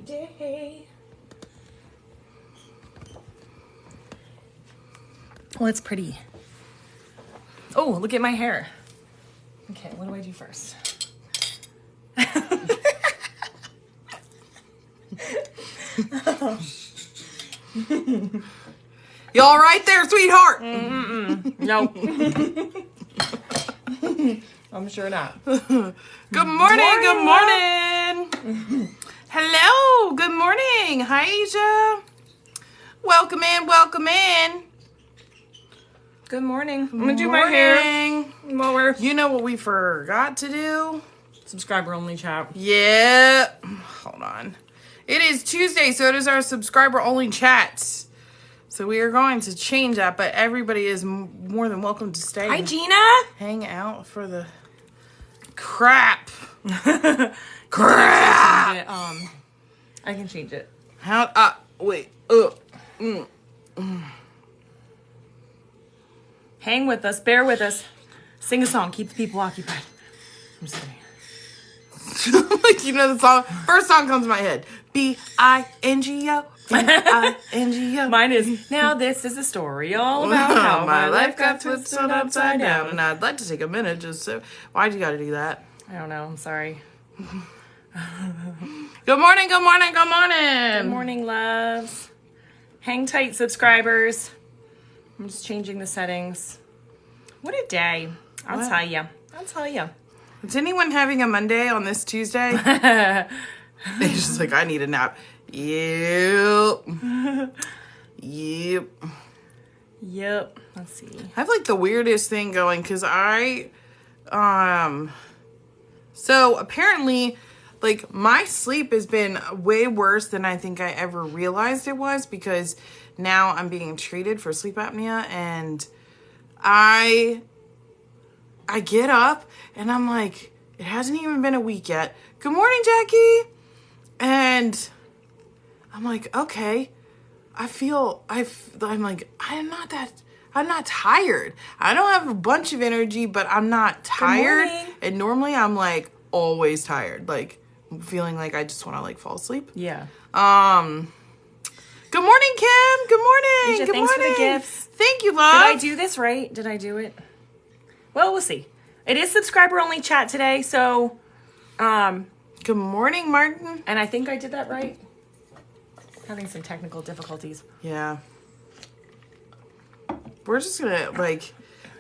day. Well, it's pretty. Oh, look at my hair. Okay, what do I do first? You all right there, sweetheart? No. I'm sure not. Good morning. Good morning. Hello. Good morning. Hi, Asia. Welcome in. Welcome in. Good morning. I'm gonna do my hair. Mower. You know what we forgot to do? Subscriber only chat. Yeah. Hold on. It is Tuesday, so it is our subscriber only chats. So we are going to change that, but everybody is more than welcome to stay. Hi, Gina. Hang out for the crap. Crap. I can change it. How? Wait. Hang with us. Bear with us. Sing a song. Keep the people occupied. I'm sorry. Like, you know the song? First song comes to my head. B-I-N-G-O. B-I-N-G-O. Mine is, now this is a story all about how my life got twisted upside down. And I'd like to take a minute just so... Why'd you gotta do that? I don't know. I'm sorry. Good morning, good morning, good morning. Good morning, loves. Hang tight, subscribers. I'm just changing the settings. What a day. I'll tell you. Is anyone having a Monday on this Tuesday? He's just like, I need a nap. Yep. Let's see. I have like the weirdest thing going because so apparently like my sleep has been way worse than I think I ever realized it was, because now I'm being treated for sleep apnea, and I get up and I'm like, it hasn't even been a week yet. Good morning, Jackie. And I'm like, okay, I'm like, I'm not tired. I don't have a bunch of energy, but I'm not tired. And normally I'm like always tired, like feeling like I just want to like fall asleep. Yeah. Good morning, Kim. Good morning. Asia, Good thanks morning. for the gifts. Thank you, love. Did I do this right? Did I do it? Well, we'll see. It is subscriber only chat today, so Good morning, Martin. and I think I did that right. Having some technical difficulties. Yeah. We're just gonna like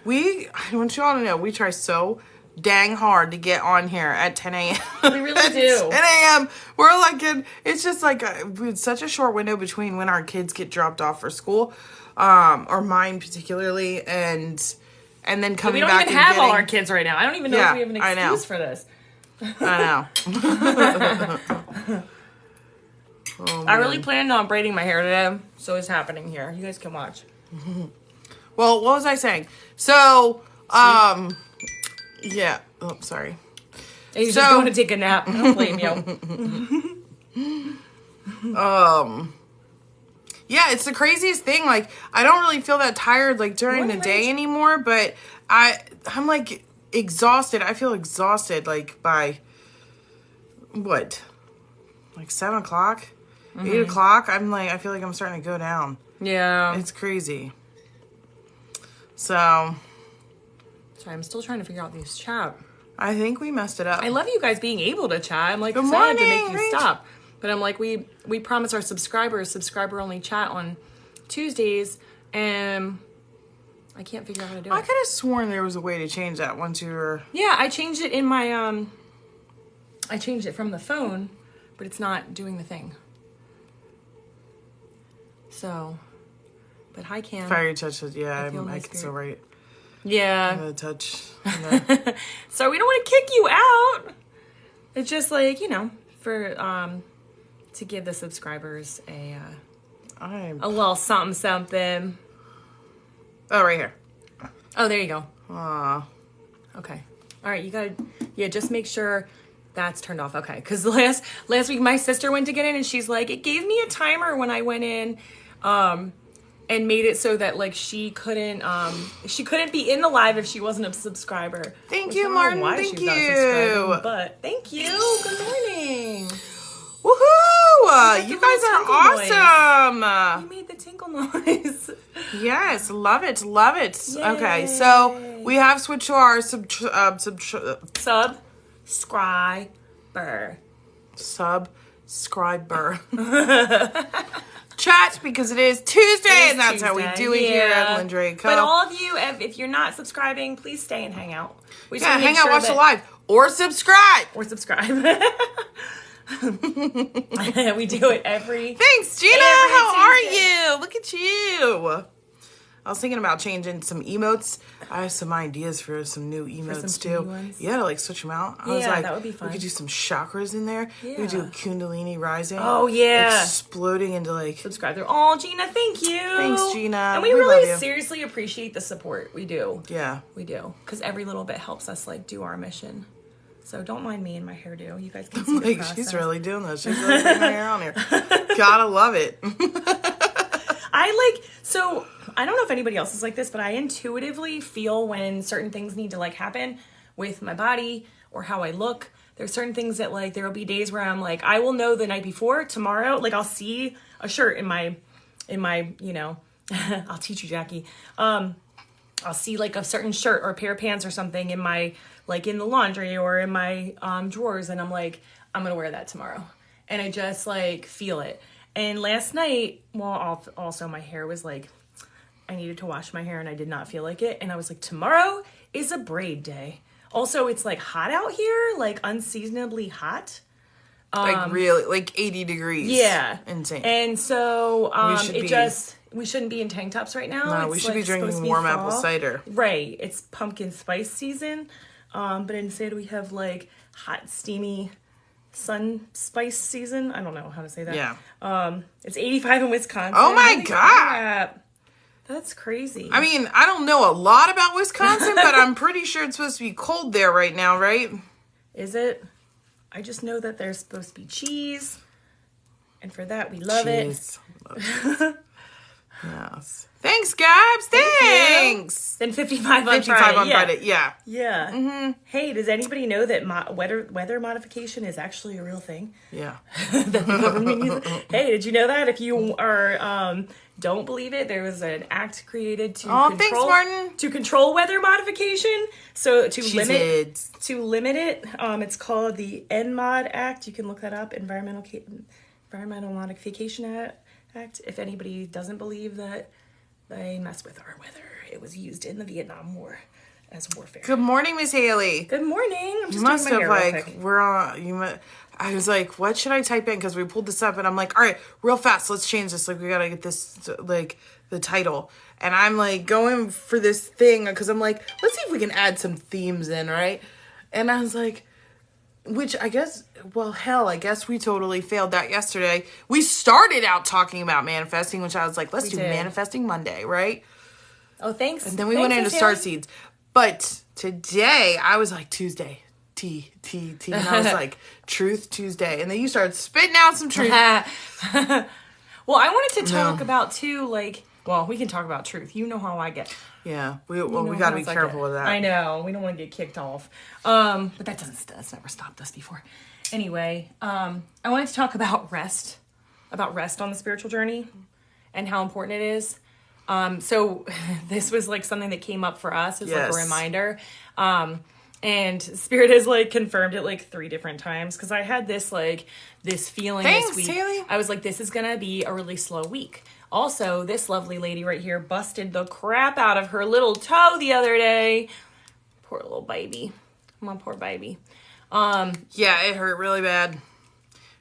I want you all to know we try so dang hard to get on here at 10 a.m. We really do. 10 a.m. We're like it's just like it's such a short window between when our kids get dropped off for school, or mine particularly, and then coming back. We don't even have all our kids right now. I don't even know if we have an excuse for this. I know. Oh, I really planned on braiding my hair today, so it's happening here. You guys can watch. Well, what was I saying? So, yeah. Oh, sorry. He's just going to take a nap. I don't blame you. Yeah, it's the craziest thing. Like, I don't really feel that tired like during the day anymore, but I'm like exhausted. I feel exhausted like by what? Like 7 o'clock? 8 o'clock? I feel like I'm starting to go down. Yeah. It's crazy. So. Sorry, I'm still trying to figure out these chat. I think we messed it up. I love you guys being able to chat. I'm like, good excited morning, to make you stop. But I'm like, we promise our subscribers subscriber only chat on Tuesdays, and I can't figure out how to do it. I could have sworn there was a way to change that once you were... Yeah, I changed it in my, I changed it from the phone, but it's not doing the thing. So, but hi, Cam. Fiery touch, yeah, I can still write. Yeah. Touch. So we don't want to kick you out. It's just like, for, to give the subscribers a little something. Oh, right here. Oh, there you go. Aw. Okay. All right, you gotta, just make sure that's turned off. Okay, because last week my sister went to get in and she's like, it gave me a timer when I went in, and made it so that like she couldn't be in the live if she wasn't a subscriber. Thank you, Martin. Thank you. But thank you. Good morning. Woohoo! You guys are awesome. You made the tinkle noise. Yes, love it, love it. Yay. Okay, so we have switched to our Subscriber. chat, because it is Tuesday, and that's how we do it here at Lingerie Co. But all of you, if you're not subscribing, please stay and hang out. Hang out, watch the live, or subscribe. We do it every. Thanks, Gina. How are you? Look at you. I was thinking about changing some emotes. I have some ideas for some new emotes too. Yeah, to like switch them out. I was like, that would be fun. We could do some chakras in there. Yeah. We could do Kundalini rising. Oh yeah, exploding into like. Subscribe there. Oh, Gina, thank you. Thanks, Gina. And we really seriously appreciate the support. We do. Yeah, we do, because every little bit helps us like do our mission. So don't mind me and my hairdo. You guys can see the process. She's really doing this. She's really putting her hair on here. Gotta love it. So I don't know if anybody else is like this, but I intuitively feel when certain things need to like happen with my body or how I look. There's certain things that like, there'll be days where I'm like, I will know the night before, tomorrow, like I'll see a shirt in my, you know, I'll teach you, Jackie. I'll see like a certain shirt or a pair of pants or something in my, like in the laundry or in my drawers. And I'm like, I'm going to wear that tomorrow. And I just like feel it. And last night, well, also my hair was like, I needed to wash my hair and I did not feel like it. And I was like, tomorrow is a braid day. Also, it's like hot out here, like unseasonably hot. Like really, like 80 degrees. Yeah. Insane. And so we shouldn't be in tank tops right now. No, we should be drinking warm apple cider. Right. It's pumpkin spice season. But instead we have like hot, steamy sun spice season. I don't know how to say that. Yeah. It's 85 in Wisconsin. Oh my God. That's crazy. I mean, I don't know a lot about Wisconsin, but I'm pretty sure it's supposed to be cold there right now, right? Is it? I just know that there's supposed to be cheese. And for that, we love it. Yes. Thanks, Gabs. Thanks. Then 55 on 55 Friday. on Friday. Yeah. Yeah. Mm-hmm. Hey, does anybody know that weather modification is actually a real thing? Yeah. That the government uses? Hey, did you know that? If you are don't believe it, there was an act created to control weather modification. So to limit it, it's called the NMOD Act. You can look that up. Environmental Modification Act. If anybody doesn't believe that they mess with our weather, it was used in the Vietnam War as warfare. Good morning, Miss Haley. Good morning. I'm just must doing my have hair real quick. I was like, what should I type in? Because we pulled this up, and I'm like, all right, real fast, let's change this. Like, we gotta get this like the title. And I'm like going for this thing because I'm like, let's see if we can add some themes in, right? And I was like, which I guess, well, hell, I guess we totally failed that yesterday. We started out talking about manifesting, which I was like, let's do Manifesting Monday, right? Oh, thanks. And then we went into Starseeds. But today, I was like, Tuesday, T. And I was like, Truth Tuesday. And then you started spitting out some truth. Well, I wanted to talk about, too, like, well, we can talk about truth. You know how I get. Yeah, we got to be careful with that. I know. We don't want to get kicked off. But that's never stopped us before. Anyway, I wanted to talk about rest on the spiritual journey and how important it is. So this was like something that came up for us as like a reminder. And Spirit has like confirmed it like 3 different times because I had this feeling this week. Haley. I was like, this is going to be a really slow week. Also, this lovely lady right here busted the crap out of her little toe the other day. Poor little baby. My poor baby. Yeah, it hurt really bad.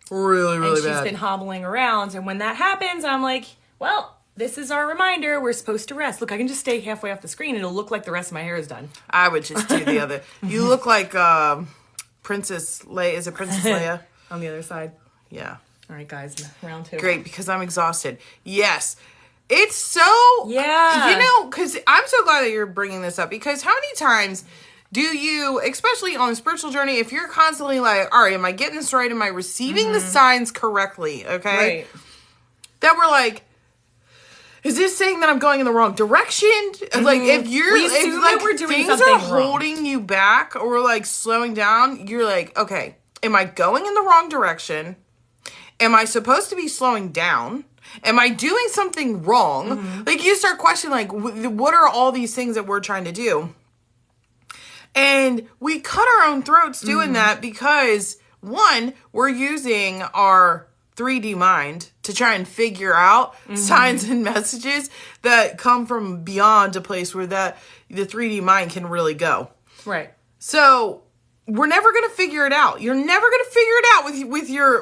Really bad. And she's been hobbling around. And when that happens, I'm like, well, this is our reminder. We're supposed to rest. Look, I can just stay halfway off the screen and it'll look like the rest of my hair is done. I would just do the other. You look like Princess Leia. Is it Princess Leia? On the other side. Yeah. All right, guys, round 2. Great, because I'm exhausted. Yes. It's so... Yeah. You know, because I'm so glad that you're bringing this up, because how many times do you, especially on a spiritual journey, if you're constantly like, all right, am I getting this right? Am I receiving the signs correctly? Okay? Right. That we're like, is this saying that I'm going in the wrong direction? Like, if you're... if like, we're doing things something are holding you back or like slowing down, you're like, okay, am I going in the wrong direction? am I supposed to be slowing down? Am I doing something wrong? Like, you start questioning, like, what are all these things that we're trying to do? And we cut our own throats doing that because, one, we're using our 3D mind to try and figure out signs and messages that come from beyond a place where the 3D mind can really go. Right. So we're never going to figure it out. You're never going to figure it out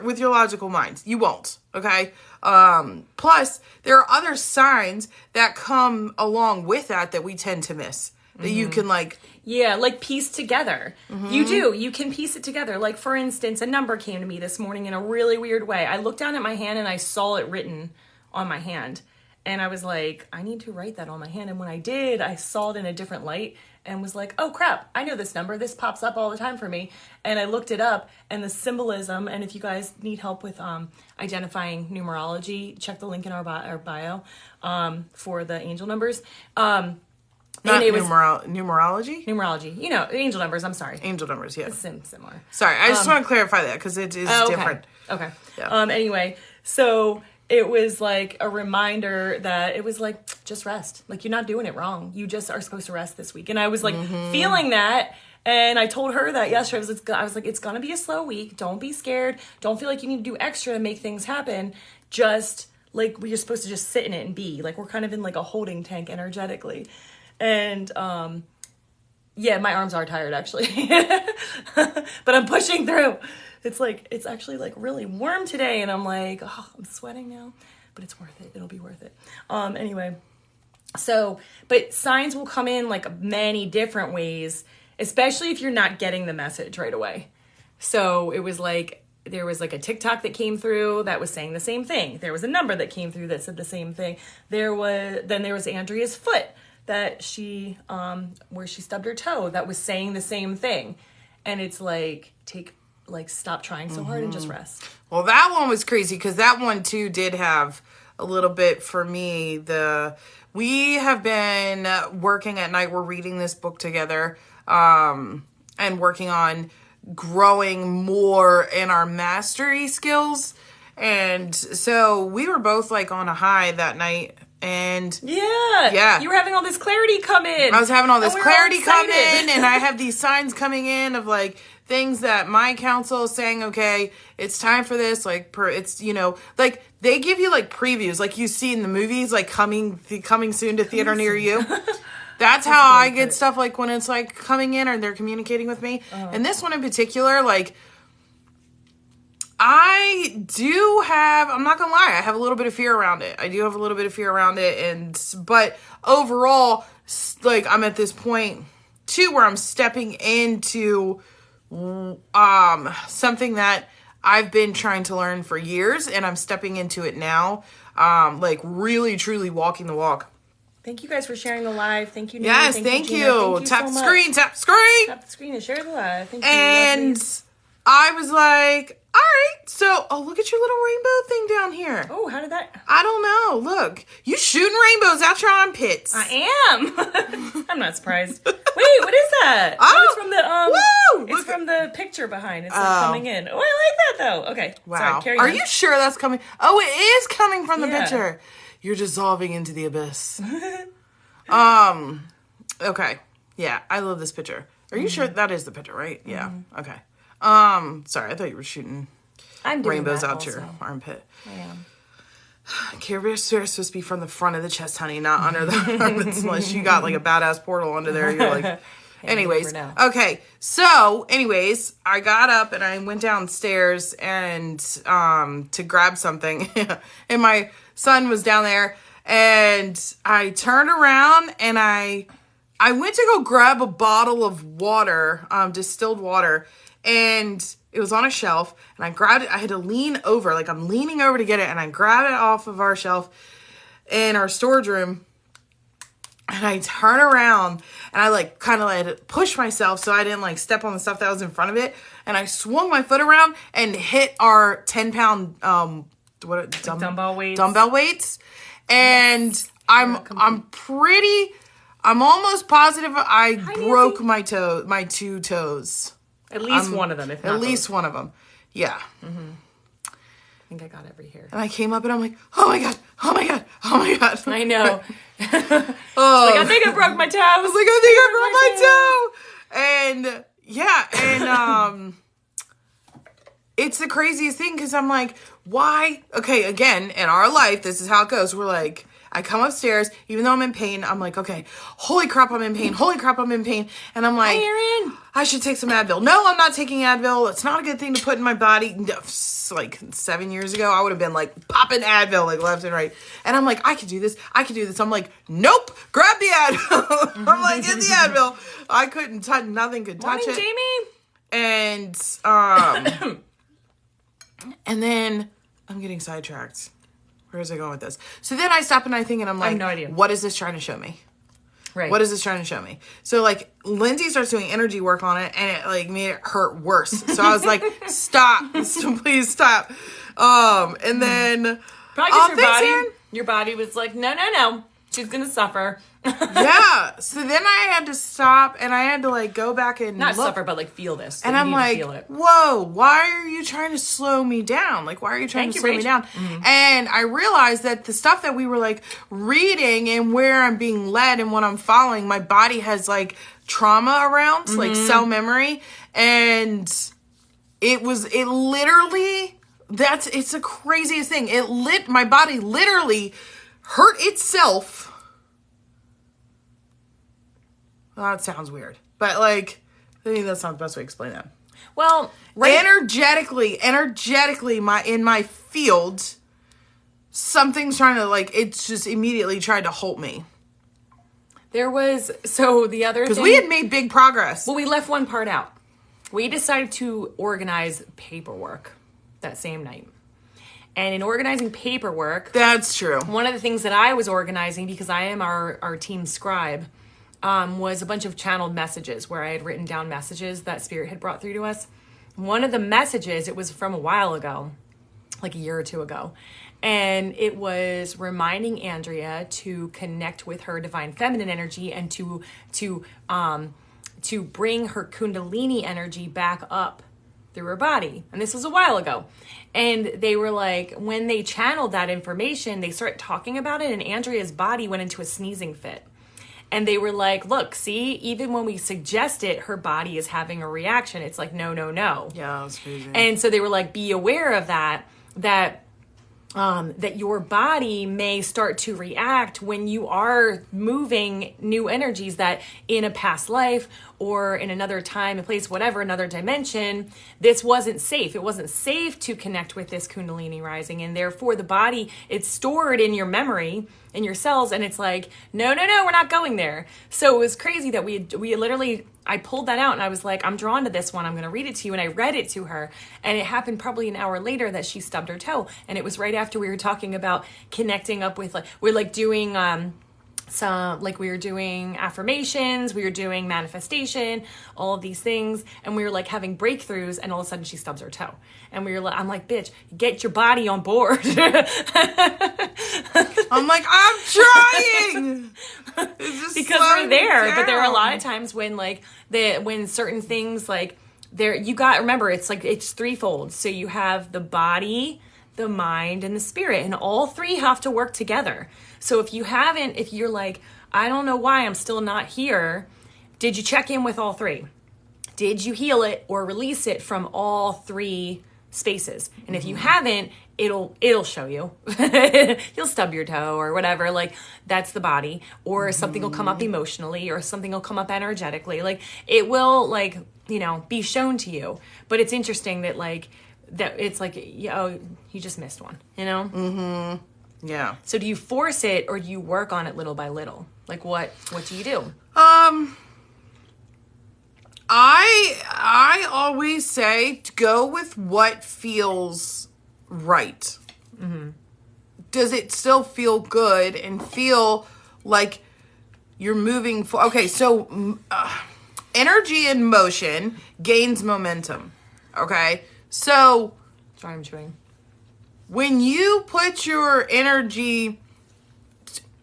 with your logical mind. You won't. Okay. Plus, there are other signs that come along with that we tend to miss. That you can like piece together. You can piece it together. Like, for instance, a number came to me this morning in a really weird way. I looked down at my hand and I saw it written on my hand, and I was like, I need to write that on my hand. And when I did, I saw it in a different light and was like, oh crap, I know this number. This pops up all the time for me. And I looked it up, and the symbolism, and if you guys need help with identifying numerology, check the link in our bio for the angel numbers. Not numerology? Numerology. You know, angel numbers, I'm sorry. Angel numbers, yeah. Similar. Sorry, I just want to clarify that because it is different. Okay. Yeah. Anyway, so it was like a reminder that it was like, just rest. Like, you're not doing it wrong. You just are supposed to rest this week. And I was like feeling that. And I told her that yesterday. I was like, it's going to be a slow week. Don't be scared. Don't feel like you need to do extra to make things happen. Just like, we're supposed to just sit in it and be. Like, we're kind of in like a holding tank energetically. And, my arms are tired actually, but I'm pushing through. It's actually like really warm today. And I'm like, oh, I'm sweating now, but it's worth it. It'll be worth it. Anyway, but signs will come in like many different ways, especially if you're not getting the message right away. So it was like, there was like a TikTok that came through that was saying the same thing. There was a number that came through that said the same thing. There was Andrea's foot that she, where she stubbed her toe, that was saying the same thing. And it's like, stop trying so hard and just rest. Well, that one was crazy because that one too did have a little bit for me. We have been working at night. We're reading this book together, and working on growing more in our mastery skills. And so we were both like on a high that night. And yeah, you were having all this clarity come in. I was having all this clarity come in, and I have these signs coming in of like things that my counsel is saying, okay, it's time for this. Like, it's, you know, like they give you like previews, like you see in the movies, like coming soon to theater near you. That's how I get stuff, like when it's like coming in or they're communicating with me. And this one in particular, like, I do have, I'm not gonna lie, I have a little bit of fear around it. But overall, like, I'm at this point too where I'm stepping into something that I've been trying to learn for years, and I'm stepping into it now. Like, really truly walking the walk. Thank you guys for sharing the live. Thank you, Nina. Yes, thank you. Tap the screen, tap the screen. Tap the screen and share the live. Thank you. And I was like, all right, so, look at your little rainbow thing down here. Oh, how did that? I don't know. Look, you shooting rainbows out your armpits. I am. I'm not surprised. Wait, what is that? Oh, it's from the It's from the picture behind. It's like coming in. Oh, I like that though. Okay. Wow. Sorry, carry on. Are you sure that's coming? Oh, it is coming from the picture. You're dissolving into the abyss. Okay. Yeah, I love this picture. Are you sure that is the picture, right? Yeah. Okay. Sorry, I thought you were shooting rainbows out your armpit. I am. Care Bear's supposed to be from the front of the chest, honey, not under the armpits, unless you got like a badass portal under there. You're like, anyways. Okay. So, anyways, I got up and I went downstairs and to grab something, and my son was down there, and I turned around and I went to go grab a bottle of water, distilled water. And it was on a shelf, and I grabbed it. I had to lean over, like I'm leaning over to get it, and I grabbed it off of our shelf in our storage room. And I turn around, and I like kind of like push myself so I didn't like step on the stuff that was in front of it. And I swung my foot around and hit our 10-pound dumbbell weights. And I'm almost positive I broke my two toes. At least one of them, if not at least one of them. Yeah. think I got every hair. And I came up and I'm like, oh my God, oh my God, oh my God. I know. Oh. Like, I think I broke my toe. I was like, I think I broke my toe. And yeah, and it's the craziest thing because I'm like, why? Okay, again, in our life, this is how it goes. We're like, I come upstairs, even though I'm in pain, I'm like, okay, holy crap, I'm in pain. Holy crap, I'm in pain. And I'm like, I should take some Advil. No, I'm not taking Advil. It's not a good thing to put in my body. Like 7 years ago, I would have been like popping Advil like left and right. And I'm like, I could do this. I could do this. I'm like, nope, grab the Advil. I'm like, get the Advil. I couldn't touch, nothing could touch it. Jamie. And then I'm getting sidetracked. Where is I going with this? So then I stop and I think, and I'm like, I have no idea. What is this trying to show me? Right. What is this trying to show me? So like Lindsay starts doing energy work on it and it like made it hurt worse. So I was like, stop, please stop. And then probably because your body was like, no, she's gonna suffer. Yeah. So then I had to stop and I had to like go back and not look. suffer, but like feel this. And I'm like, whoa, why are you trying to slow me down? Like, why are you trying to slow me down? Mm-hmm. And I realized that the stuff that we were like reading and where I'm being led and what I'm following, my body has like trauma around, like cell memory. And it's the craziest thing. My body literally hurt itself. Well, that sounds weird, but like, I think that's not the best way to explain that. Well, energetically, in my field, something's trying to like, it's just immediately tried to halt me. The other thing, because we had made big progress. Well, we left one part out. We decided to organize paperwork that same night. And in organizing paperwork, that's true. One of the things that I was organizing, because I am our team scribe, was a bunch of channeled messages where I had written down messages that Spirit had brought through to us. One of the messages, it was from a while ago, like a year or two ago, and it was reminding Andrea to connect with her divine feminine energy and to bring her Kundalini energy back up through her body. And this was a while ago. And they were like, when they channeled that information, they started talking about it, and Andrea's body went into a sneezing fit. And they were like, look, see, even when we suggest it, her body is having a reaction. It's like, no. Yeah, that's crazy. And so they were like, be aware of that your body may start to react when you are moving new energies that in a past life or in another time and place, whatever, another dimension, this wasn't safe. It wasn't safe to connect with this Kundalini rising. And therefore the body, it's stored in your memory, in your cells. And it's like, no, we're not going there. So it was crazy that we literally, I pulled that out and I was like, I'm drawn to this one. I'm going to read it to you. And I read it to her. And it happened probably an hour later that she stubbed her toe. And it was right after we were talking about connecting up with, like, we're like doing, we were doing affirmations, we were doing manifestation, all of these things. And we were like having breakthroughs, and all of a sudden she stubs her toe. And I'm like, bitch, get your body on board. I'm like, I'm trying. Because we're there. But there are a lot of times when when certain things remember, it's like, it's threefold. So you have the body, the mind, and the spirit, and all three have to work together. So if you're like, I don't know why I'm still not here, did you check in with all three? Did you heal it or release it from all three spaces? And if you haven't, it'll show you. You'll stub your toe or whatever. Like, that's the body. Or something will come up emotionally, or something will come up energetically. Like, it will, be shown to you. But it's interesting that it's like, you just missed one, Mm-hmm. Yeah. So do you force it or do you work on it little by little? Like, what do you do? I always say to go with what feels right. Mm-hmm. Does it still feel good and feel like you're moving forward? Okay, so energy in motion gains momentum. Okay, so sorry, I'm chewing. When you put your energy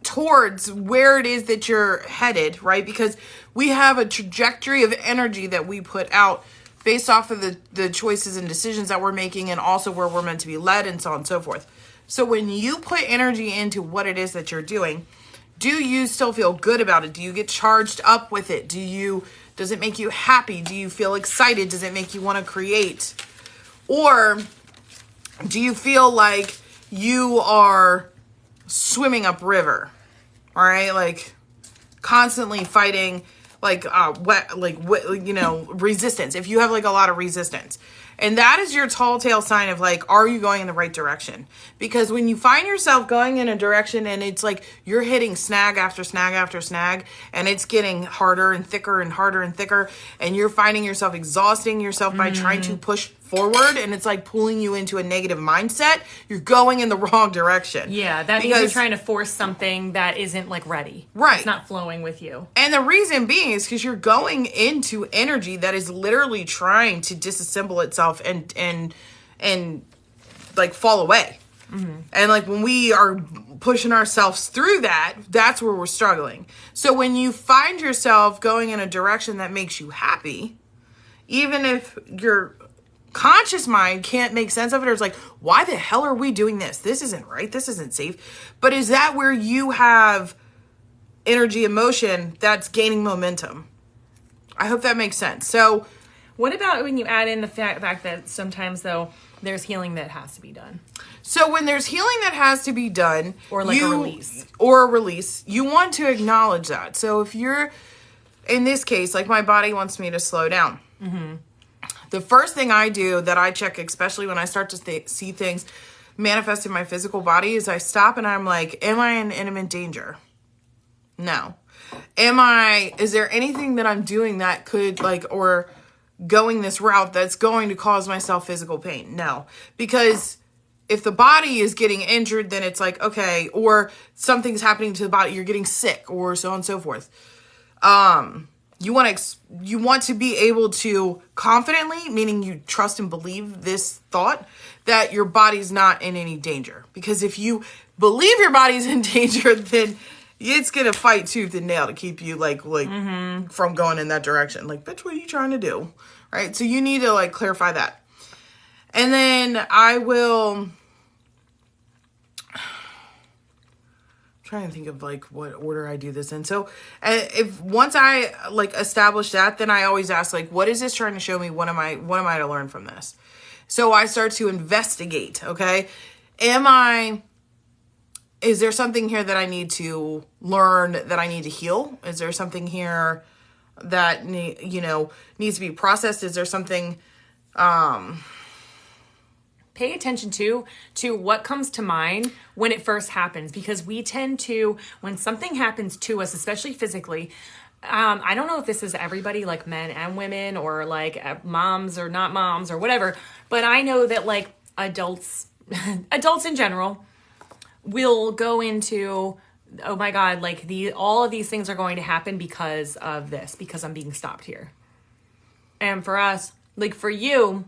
towards where it is that you're headed, right? Because we have a trajectory of energy that we put out based off of the choices and decisions that we're making, and also where we're meant to be led, and so on and so forth. So when you put energy into what it is that you're doing, do you still feel good about it? Do you get charged up with it? Does it make you happy? Do you feel excited? Does it make you want to create? Or do you feel like you are swimming upriver? All right, like constantly fighting resistance. If you have like a lot of resistance. And that is your tall tale sign of like, are you going in the right direction? Because when you find yourself going in a direction and it's like you're hitting snag after snag after snag, and it's getting harder and thicker and harder and thicker, and you're finding yourself exhausting yourself by trying to push forward, and it's like pulling you into a negative mindset, you're going in the wrong direction. Yeah, that means you're trying to force something that isn't like ready. Right. It's not flowing with you. And the reason being is because you're going into energy that is literally trying to disassemble itself and like fall away. Mm-hmm. And like when we are pushing ourselves through that, that's where we're struggling. So when you find yourself going in a direction that makes you happy, even if your conscious mind can't make sense of it, or it's like, why the hell are we doing this? This isn't right. This isn't safe. But is that where you have energy, emotion that's gaining momentum? I hope that makes sense. So what about when you add in the fact that sometimes, though, there's healing that has to be done? So when there's healing that has to be done, or like a release. Or a release, you want to acknowledge that. So if you're, in this case, like my body wants me to slow down. Mm-hmm. The first thing I do that I check, especially when I start to see things manifest in my physical body, is I stop and I'm like, am I in imminent danger? No. Is there anything that I'm doing that could or going this route that's going to cause myself physical pain? No. Because if the body is getting injured, then it's like, okay, or something's happening to the body, you're getting sick, or so on and so forth. You want to be able to confidently, meaning you trust and believe this thought, that your body's not in any danger. Because if you believe your body's in danger, then it's going to fight tooth and nail to keep you from going in that direction. Like, bitch, what are you trying to do? Right? So you need to clarify that. And then I will trying to think of what order I do this in. So if once I establish that, then I always ask what is this trying to show me? What am I to learn from this? So I start to investigate. Okay. Is there something here that I need to learn, that I need to heal? Is there something here that needs to be processed? Is there something pay attention to what comes to mind when it first happens, because we tend to, when something happens to us, especially physically, I don't know if this is everybody, like men and women, or moms or not moms or whatever, but I know that adults in general will go into, oh my God, all of these things are going to happen because of this, because I'm being stopped here. And for us, for you,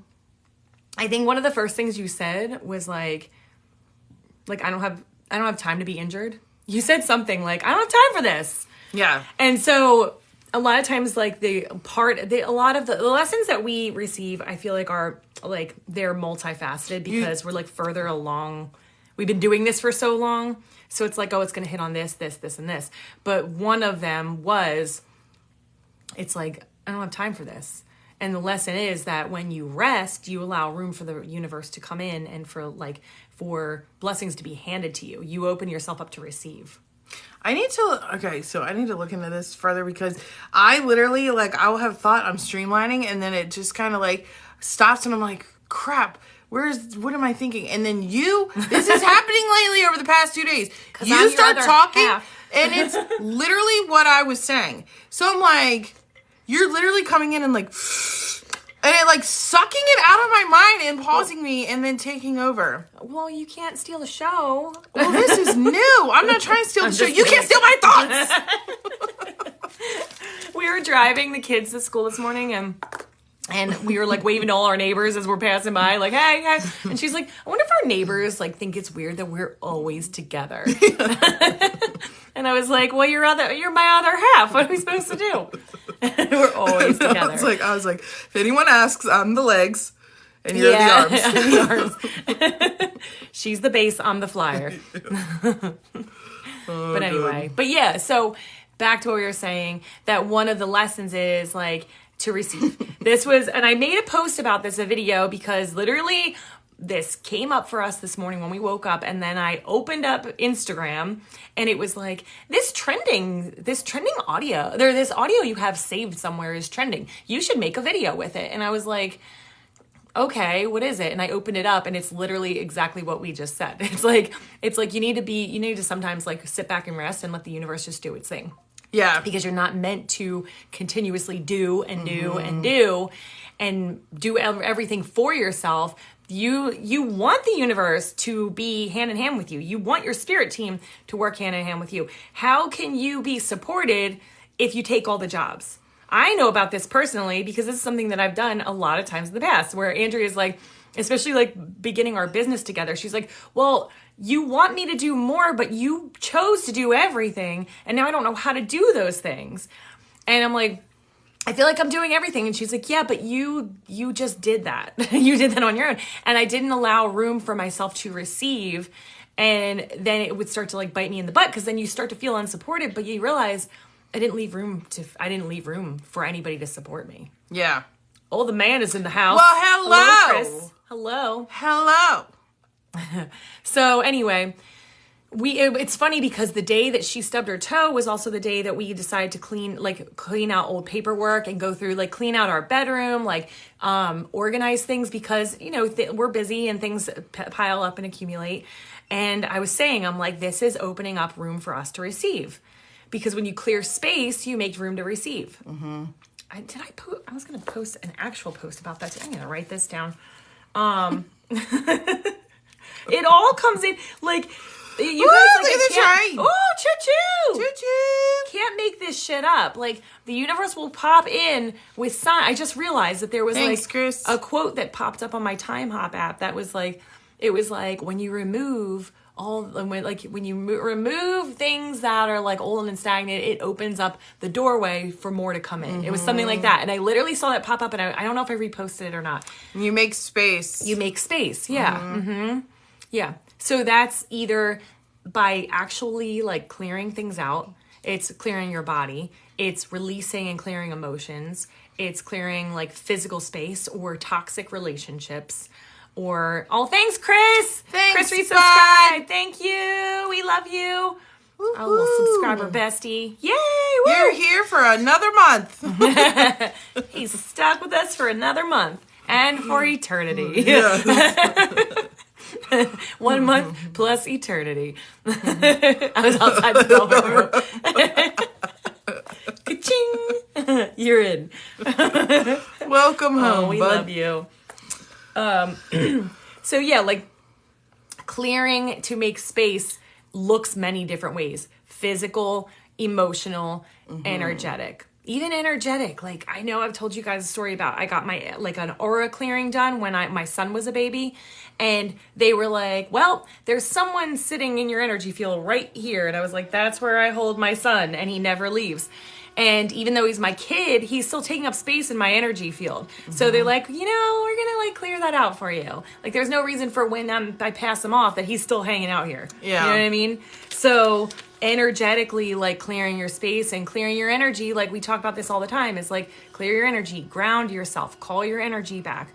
I think one of the first things you said was I don't have time to be injured. You said something I don't have time for this. Yeah. And so a lot of times a lot of the lessons that we receive, I feel are they're multifaceted, because we're further along. We've been doing this for so long. So it's it's going to hit on this, this, this, and this. But one of them was, it's I don't have time for this. And the lesson is that when you rest, you allow room for the universe to come in, and for blessings to be handed to you. You open yourself up to receive. I need to look into this further, because I literally, I'll have thought I'm streamlining, and then it just kind of stops, and I'm like, crap, what am I thinking? And then this is happening lately over the past 2 days. You start talking, and it's literally what I was saying. So I'm like, you're literally coming in and it sucking it out of my mind and pausing me and then taking over. Well, you can't steal the show. Well, this is new. I'm not trying to steal the show. You can't steal my thoughts. We were driving the kids to school this morning, and we were waving to all our neighbors as we're passing by, hey, hey. And she's like, I wonder if our neighbors think it's weird that we're always together. And I was like, well, you're my other half. What are we supposed to do? We're always together. I was like, if anyone asks, I'm the legs and you're the arms. I'm the arms. She's the base, I'm the flyer. But anyway, but yeah, so back to what we were saying, that one of the lessons is like to receive. And I made a post about this, a video, because literally this came up for us this morning when we woke up, and then I opened up Instagram and it was like, this trending audio, this audio you have saved somewhere is trending. You should make a video with it. And I was like, okay, what is it? And I opened it up and it's literally exactly what we just said. It's like you need to sometimes like sit back and rest and let the universe just do its thing. Yeah. Because you're not meant to continuously do and do and do and do everything for yourself. You want the universe to be hand in hand with you. You want your spirit team to work hand in hand with you. How can you be supported if you take all the jobs? I know about this personally because this is something that I've done a lot of times in the past, where Andrea's like, especially like beginning our business together, she's like, well, you want me to do more, but you chose to do everything. And now I don't know how to do those things. And I'm like, I feel like I'm doing everything. And she's like, yeah, but you just did that. You did that on your own. And I didn't allow room for myself to receive. And then it would start to like bite me in the butt, because then you start to feel unsupported, but you realize I didn't leave room for anybody to support me. Yeah. Oh, the man is in the house. Well, hello. Hello, Chris. Hello. So anyway, it's funny because the day that she stubbed her toe was also the day that we decided to clean out old paperwork and go through, like, clean out our bedroom, like, organize things, because, you know, we're busy and things pile up and accumulate. And I was saying, I'm like, this is opening up room for us to receive. Because when you clear space, you make room to receive. Mm-hmm. I was going to post an actual post about that too. I'm going to write this down. It all comes in, like, you guys, like, look at the train. Oh, choo-choo. Choo-choo. Can't make this shit up. Like, the universe will pop in with sign. I just realized that there was, Thanks, like, Chris. a quote that popped up on my Time Hop app that was like, it was like, when you remove remove things that are like old and stagnant, it opens up the doorway for more to come in. Mm-hmm. It was something like that. And I literally saw that pop up, and I don't know if I reposted it or not. You make space. Yeah. Mm-hmm. Yeah. So that's either by actually like clearing things out. It's clearing your body. It's releasing and clearing emotions. It's clearing like physical space or toxic relationships. Or, oh, thanks, Chris. Thanks, Chris, resubscribe. Thank you. We love you. Woo-hoo. Our little subscriber bestie. Yay. Woo. You're here for another month. He's stuck with us for another month and for eternity. Yeah. 1 month plus eternity. I was outside the velvet room. Ka-ching. You're in. Welcome home, we bud. love you. So yeah, like, clearing to make space looks many different ways: physical, emotional, energetic. Even energetic. Like, I know I've told you guys a story about, I got my, like, an aura clearing done when my son was a baby, and they were like, well, there's someone sitting in your energy field right here. And I was like, that's where I hold my son, and he never leaves. And even though he's my kid, he's still taking up space in my energy field. Mm-hmm. So they're like, we're going to, like, clear that out for you. Like, there's no reason for when I pass him off that he's still hanging out here. Yeah. You know what I mean? So energetically, like, clearing your space and clearing your energy, like, we talk about this all the time, is like, clear your energy, ground yourself, call your energy back.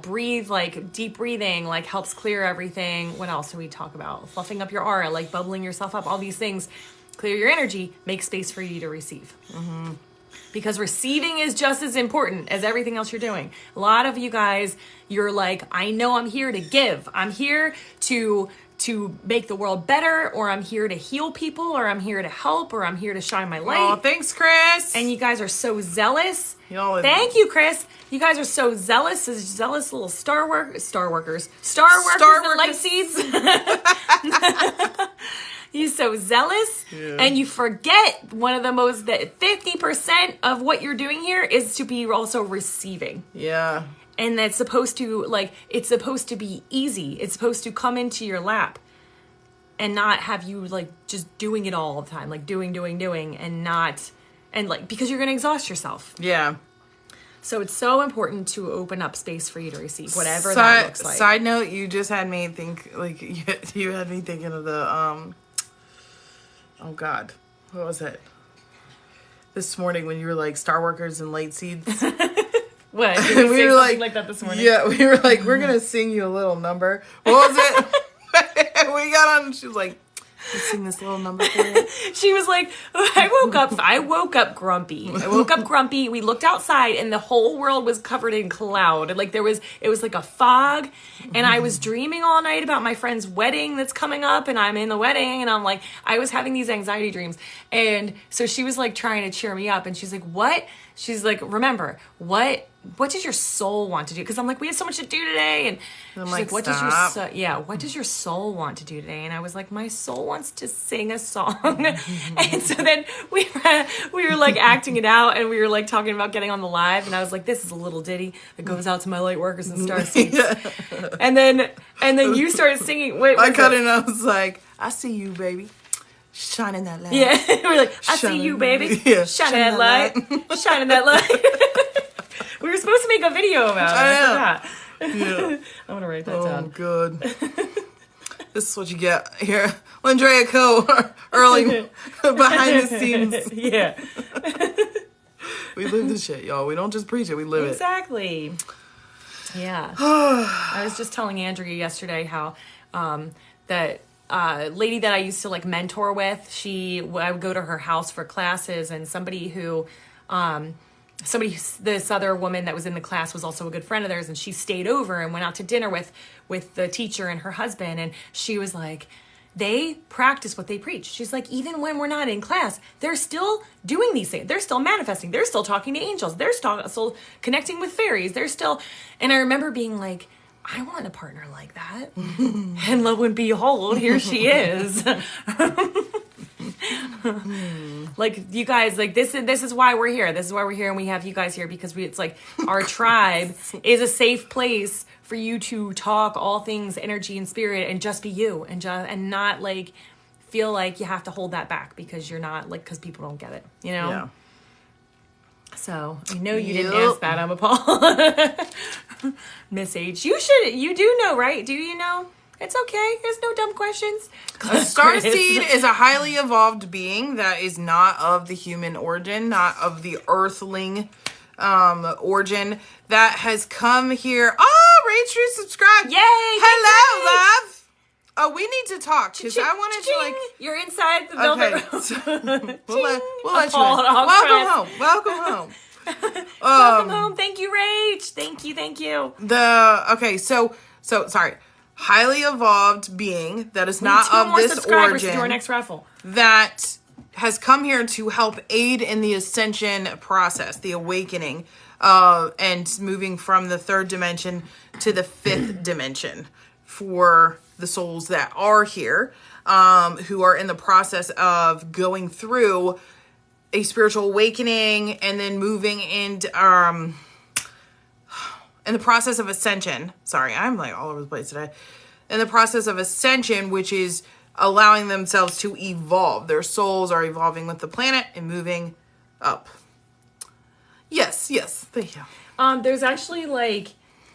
Breathe, like, deep breathing, like, helps clear everything. What else do we talk about? Fluffing up your aura, like, bubbling yourself up, all these things. Clear your energy, make space for you to receive. Mm-hmm. Because receiving is just as important as everything else you're doing. A lot of you guys, you're like, I know I'm here to give. I'm here to make the world better, or I'm here to heal people, or I'm here to help, or I'm here to shine my light. Oh, thanks, Chris. And you guys are so zealous. Thank you, Chris. You guys are so zealous, as zealous little Star workers and light seeds. You're so zealous, and you forget one of the most, that 50% of what you're doing here is to be also receiving. Yeah. And that's supposed to, like, it's supposed to be easy. It's supposed to come into your lap. and not have you like just doing it all the time, like doing, and not, and like, because you're going to exhaust yourself. Yeah. So it's so important to open up space for you to receive whatever that looks like. Side note, you just had me think, like, you had me thinking of the, oh God, what was it? This morning when you were like, Star Workers and Light Seeds. What? Did we were like that this morning? Yeah, we were like, we're going to sing you a little number. What was it? We got on and she was like, let's sing this little number for you. She was like, I woke up grumpy. We looked outside and the whole world was covered in cloud. Like it was like a fog, and I was dreaming all night about my friend's wedding that's coming up, and I'm in the wedding, and I'm like, I was having these anxiety dreams. And so she was like trying to cheer me up, and she's like, what? She's like, remember, what does your soul want to do? Because I'm like, we have so much to do today. And she's like, what does your soul want to do today? And I was like, my soul wants to sing a song. And so then we were like acting it out, and we were like talking about getting on the live. And I was like, this is a little ditty that goes out to my light workers and star seeds. And then you started singing. I cut it and I was like, I see you, baby. Shining that light. Yeah. We're like, I see you, baby. Yeah. Shining that light. Shining that light. We were supposed to make a video about it. I forgot. Yeah. I'm going to write that down. Oh, good. This is what you get here. Andrea Co. early behind the scenes. Yeah. We live this shit, y'all. We don't just preach it. We live Exactly. Yeah. I was just telling Andrea yesterday how that lady that I used to like mentor with, I would go to her house for classes, and this other woman that was in the class was also a good friend of theirs, and she stayed over and went out to dinner with the teacher and her husband, and she was like, they practice what they preach. She's like, even when we're not in class, they're still doing these things. They're still manifesting. They're still talking to angels. They're still connecting with fairies. And I remember being like, I want a partner like that. And lo and behold, here she is. Like, you guys, like, this is why we're here. This is why we're here, and we have you guys here because it's like our tribe is a safe place for you to talk all things energy and spirit and just be you and not like feel like you have to hold that back because you're not like, because people don't get it, you know? Yeah. So I know you didn't ask that. I'm appalled. Miss H, you do know, right? Do you know? It's okay. There's no dumb questions. A starseed is a highly evolved being that is not of the human origin, not of the earthling origin, that has come here. Oh, Rachel, subscribe. Yay! Hello, love. Oh, we need to talk because I wanted to like. You're inside the velvet room. So, we'll let you in. Welcome home. Welcome home. Thank you, Rach. Thank you. So sorry. Highly evolved being that is not of this origin. To our next raffle. That has come here to help aid in the ascension process, the awakening, and moving from the third dimension to the fifth dimension for the souls that are here, who are in the process of going through a spiritual awakening and then moving into in the process of ascension. Sorry, I'm like all over the place today. In the process of ascension, which is allowing themselves to evolve. Their souls are evolving with the planet and moving up. Yes, thank you. There's actually like,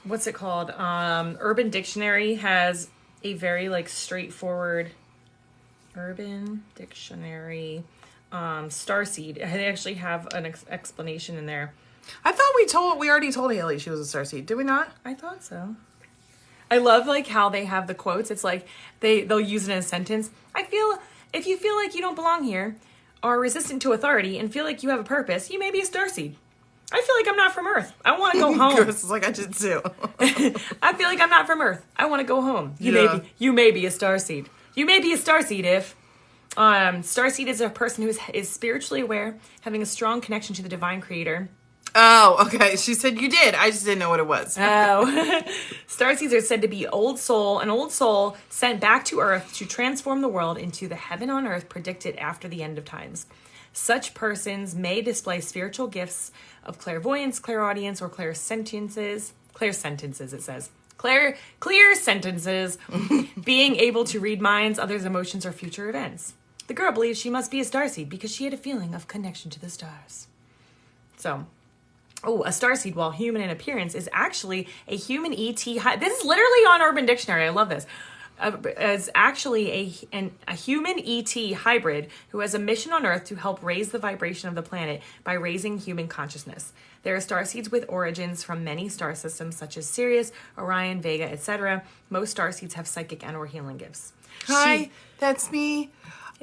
what's it called? Urban Dictionary has a very like straightforward Urban Dictionary starseed. They actually have an explanation in there. I thought we already told Haley she was a starseed. Did we not? I thought so. I love like how they have the quotes. It's like they'll use it in a sentence. If you feel like you don't belong here, are resistant to authority, and feel like you have a purpose, you may be a starseed. I feel like I'm not from Earth. I want to go home. Chris is like, I did too. I feel like I'm not from Earth. I want to go home. You may be a starseed. You may be a starseed if starseed is a person who is spiritually aware, having a strong connection to the divine creator. Oh, okay. She said you did. I just didn't know what it was. Oh. Starseeds are said to be an old soul sent back to Earth to transform the world into the heaven on earth predicted after the end of times. Such persons may display spiritual gifts of clairvoyance, clairaudience, or clairsentiences, it says. clear sentences, being able to read minds, others' emotions, or future events. The girl believes she must be a starseed because she had a feeling of connection to the stars. So, a starseed, while human in appearance, is actually a human ET. This is literally on Urban Dictionary. I love this. Is actually a human ET hybrid who has a mission on Earth to help raise the vibration of the planet by raising human consciousness. There are starseeds with origins from many star systems such as Sirius, Orion, Vega, etc. Most starseeds have psychic and or healing gifts. Hi, that's me.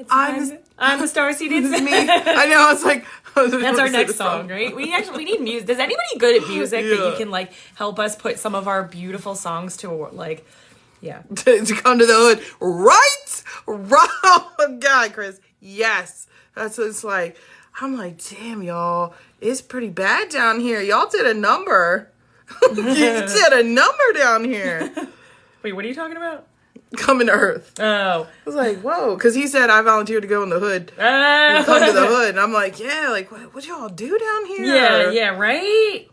I'm the starseed. It's me. I know. I was like, that's our next song, right? We need music. Does anybody good at music that you can like help us put some of our beautiful songs to like? Yeah. to come to the hood. Right? Oh, God, Chris. Yes. That's what it's like. I'm like, damn, y'all. It's pretty bad down here. Y'all did a number. You did a number down here. Wait, what are you talking about? Coming to Earth. Oh. I was like, whoa. Because he said I volunteered to go in the hood. Come to the hood. And I'm like, yeah, like, what y'all do down here? Yeah, right?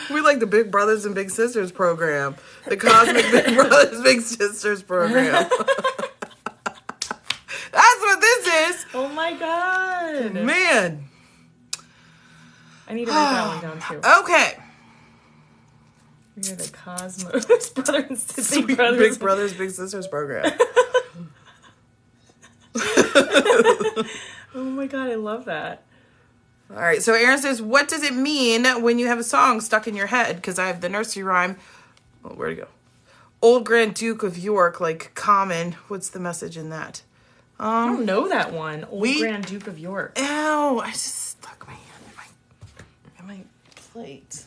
We like the Big Brothers and Big Sisters program. The Cosmic Big Brothers Big Sisters program. That's what this is. Oh my God. Man. I need to write that one down too. Okay. You're the Cosmos Brothers and Big Brothers. Big Brothers Big Sisters program. Oh my God, I love that. All right, so Aaron says, what does it mean when you have a song stuck in your head? Because I have the nursery rhyme. Oh, where'd it go? Old Grand Duke of York, like common. What's the message in that? I don't know that one. Grand Duke of York. Ow, I just stuck my hand in my plate.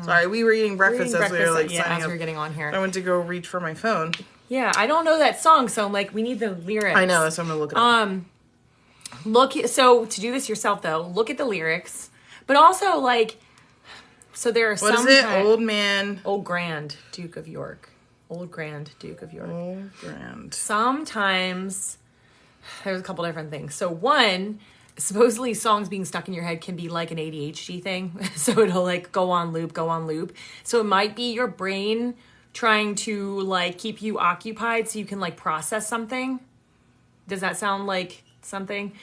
Sorry, we were eating breakfast as we were like signing as up. we were getting on here. I went to go reach for my phone. Yeah, I don't know that song, so I'm like, we need the lyrics. I know, so I'm gonna look it up. So to do this yourself though, look at the lyrics, but also like, so there are What is it? Old Grand Duke of York. Old Grand Duke of York. Old Grand. Sometimes there's a couple different things. So one, supposedly songs being stuck in your head can be like an ADHD thing. So it'll like go on loop. So it might be your brain trying to like keep you occupied so you can like process something. Does that sound like something?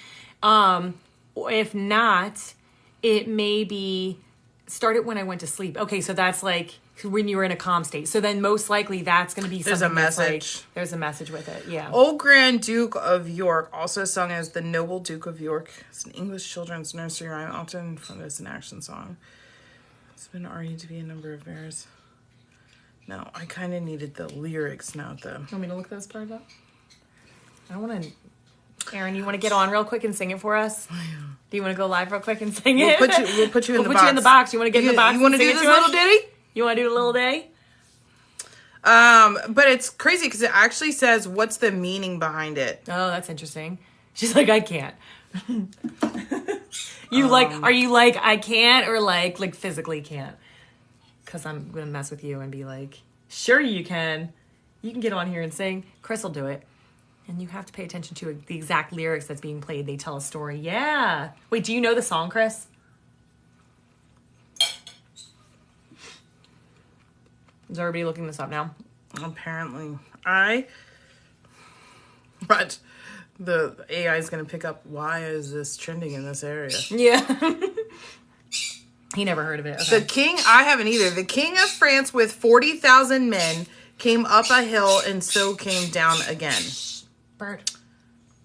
If not, it may be started when I went to sleep. Okay, so that's like when you were in a calm state. So then most likely that's going to be something. There's a message. Like, there's a message with it, yeah. Old Grand Duke of York, also sung as the Noble Duke of York. It's an English children's nursery rhyme, often from as an action song. It's been argued to be a number of errors. No, I kind of needed the lyrics now, though. You want me to look those parts up? I don't want to... Aaron, you want to get on real quick and sing it for us? Do you want to go live real quick and sing it? We'll put you in the box. We'll put you in the box. You want to get in the box? You want to do this little ditty? You want to do a little ditty? But it's crazy because it actually says what's the meaning behind it. Oh, that's interesting. She's like, I can't. Are you like, I can't, or like physically can't? Because I'm going to mess with you and be like, sure you can. You can get on here and sing. Chris will do it. And you have to pay attention to the exact lyrics that's being played. They tell a story. Yeah. Wait, do you know the song, Chris? Is everybody looking this up now? Apparently. But the AI is going to pick up, why is this trending in this area? Yeah. He never heard of it. Okay. I haven't either. The king of France with 40,000 men came up a hill and so came down again. Bird.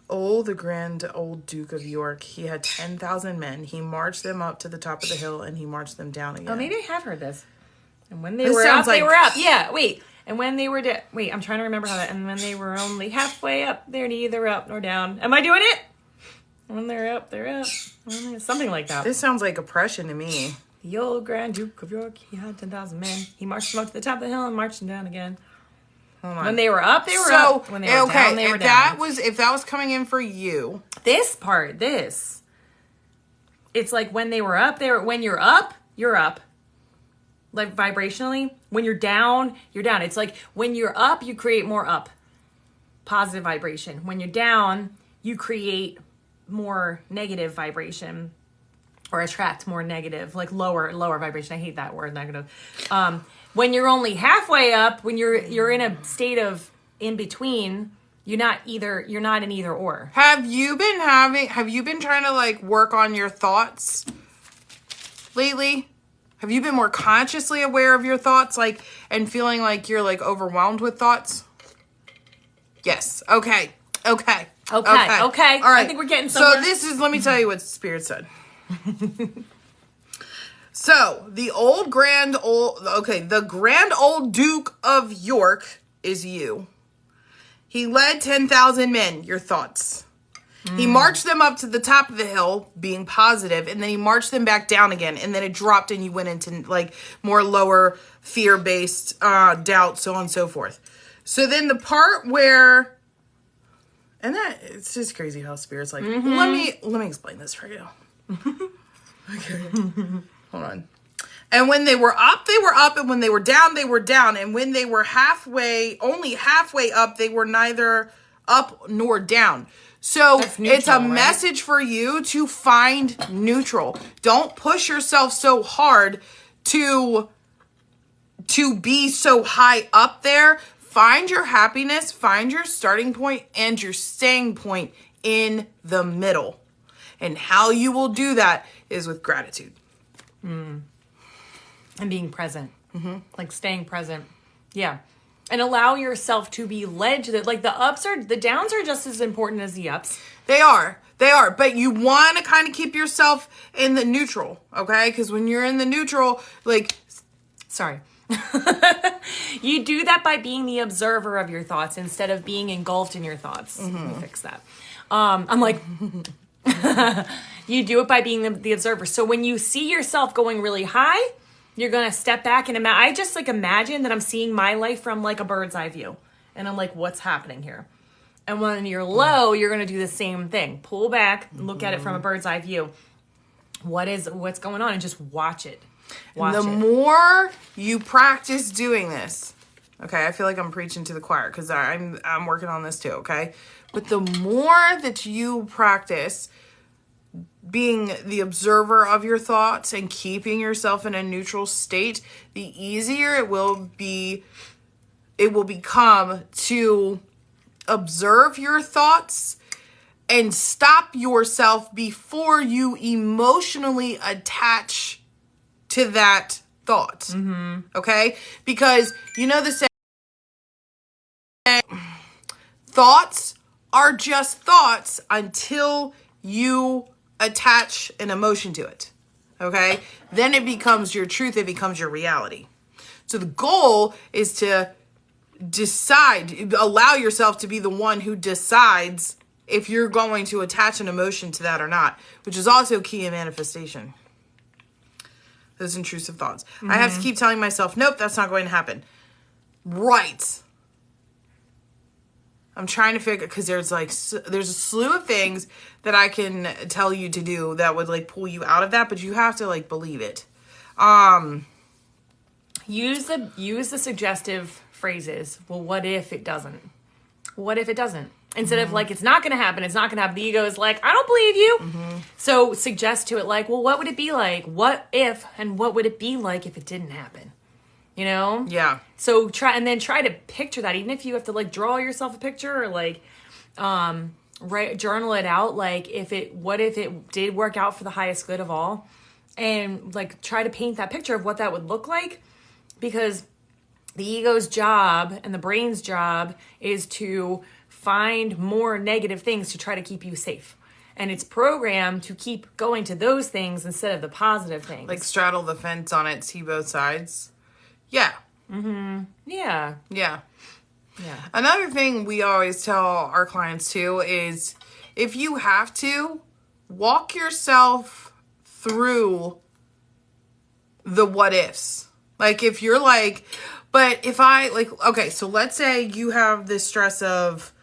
Oh, the grand old Duke of York. He had 10,000 men. He marched them up to the top of the hill and he marched them down again. Oh, maybe I have heard this. And when they were up, they were up. Yeah, wait. And when they were wait, I'm trying to remember how that. And when they were only halfway up, they're neither up nor down. Am I doing it? When they're up, they're up. Something like that. This sounds like oppression to me. The old Grand Duke of York, he had 10,000 men. He marched them up to the top of the hill and marched them down again. Hold on. When they were up, they were up. When they were down, they were down. If that was coming in for you. This part, it's like when they were up, when you're up, you're up. Like vibrationally. When you're down, you're down. It's like when you're up, you create more up. Positive vibration. When you're down, you create more negative vibration. or attract more negative, like lower vibration. I hate that word, negative. When you're only halfway up, when you're in a state of in between, you're not an either or. Have you been trying to like work on your thoughts lately? Have you been more consciously aware of your thoughts, like, and feeling like you're like overwhelmed with thoughts? Yes. Okay. All right. I think we're getting somewhere. So let me tell you what Spirit said. So the grand old Duke of York is you. He led 10,000 men. Your thoughts. He marched them up to the top of the hill, being positive, and then he marched them back down again, and then it dropped and you went into like more lower fear-based doubt, so on and so forth. So then the part where, and that, it's just crazy how Spirit's like, let me explain this for you. Okay. Hold on. And when they were up, they were up, and when they were down, they were down, and when they were only halfway up, they were neither up nor down. So neutral, it's a message for you to find neutral. Don't push yourself so hard to be so high up there. Find your happiness, find your starting point and your staying point in the middle. And how you will do that is with gratitude. And being present. Like staying present. Yeah. And allow yourself to be led to like the downs are just as important as the ups. They are. But you want to kind of keep yourself in the neutral, okay? Because when you're in the neutral, like... Sorry. You do that by being the observer of your thoughts instead of being engulfed in your thoughts. Let me fix that. I'm like... You do it by being the observer. So when you see yourself going really high... You're going to step back and I just like imagine that I'm seeing my life from like a bird's eye view. And I'm like, what's happening here? And when you're low, you're going to do the same thing. Pull back, look at it from a bird's eye view. What's going on? And just watch it. The more you practice doing this, okay, I feel like I'm preaching to the choir because I'm working on this too, okay? But the more that you practice being the observer of your thoughts and keeping yourself in a neutral state, the easier it will become to observe your thoughts and stop yourself before you emotionally attach to that thought. Okay? Because you know the saying, thoughts are just thoughts until you attach an emotion to it, okay? Then it becomes your truth, it becomes your reality. So the goal is to allow yourself to be the one who decides if you're going to attach an emotion to that or not, which is also key in manifestation. Those intrusive thoughts. I have to keep telling myself, nope, that's not going to happen. Right. I'm trying to figure, because there's a slew of things that I can tell you to do that would like pull you out of that, but you have to like believe it. Use the suggestive phrases. Well, what if it doesn't? What if it doesn't? Instead of like, it's not going to happen. The ego is like, I don't believe you. So suggest to it like, well, what would it be like? What if, and what would it be like if it didn't happen? You know? Yeah. So try to picture that, even if you have to like draw yourself a picture or like journal it out. Like what if it did work out for the highest good of all, and like try to paint that picture of what that would look like, because the ego's job and the brain's job is to find more negative things to try to keep you safe. And it's programmed to keep going to those things instead of the positive things. Like straddle the fence on it, see both sides. Yeah. Yeah. Another thing we always tell our clients too is if you have to, walk yourself through the what ifs. Like if you're like, but if I like, okay, so let's say you have this stress of,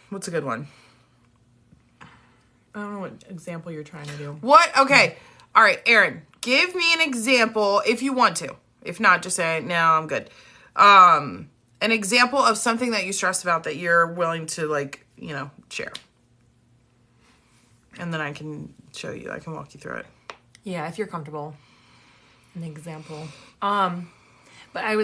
what's a good one? I don't know what example you're trying to do. What? Okay. All right, Erin, give me an example if you want to. If not, just say, no, I'm good. An example of something that you stress about that you're willing to, like, you know, share. And then I can show you. I can walk you through it. Yeah, if you're comfortable. An example. But what I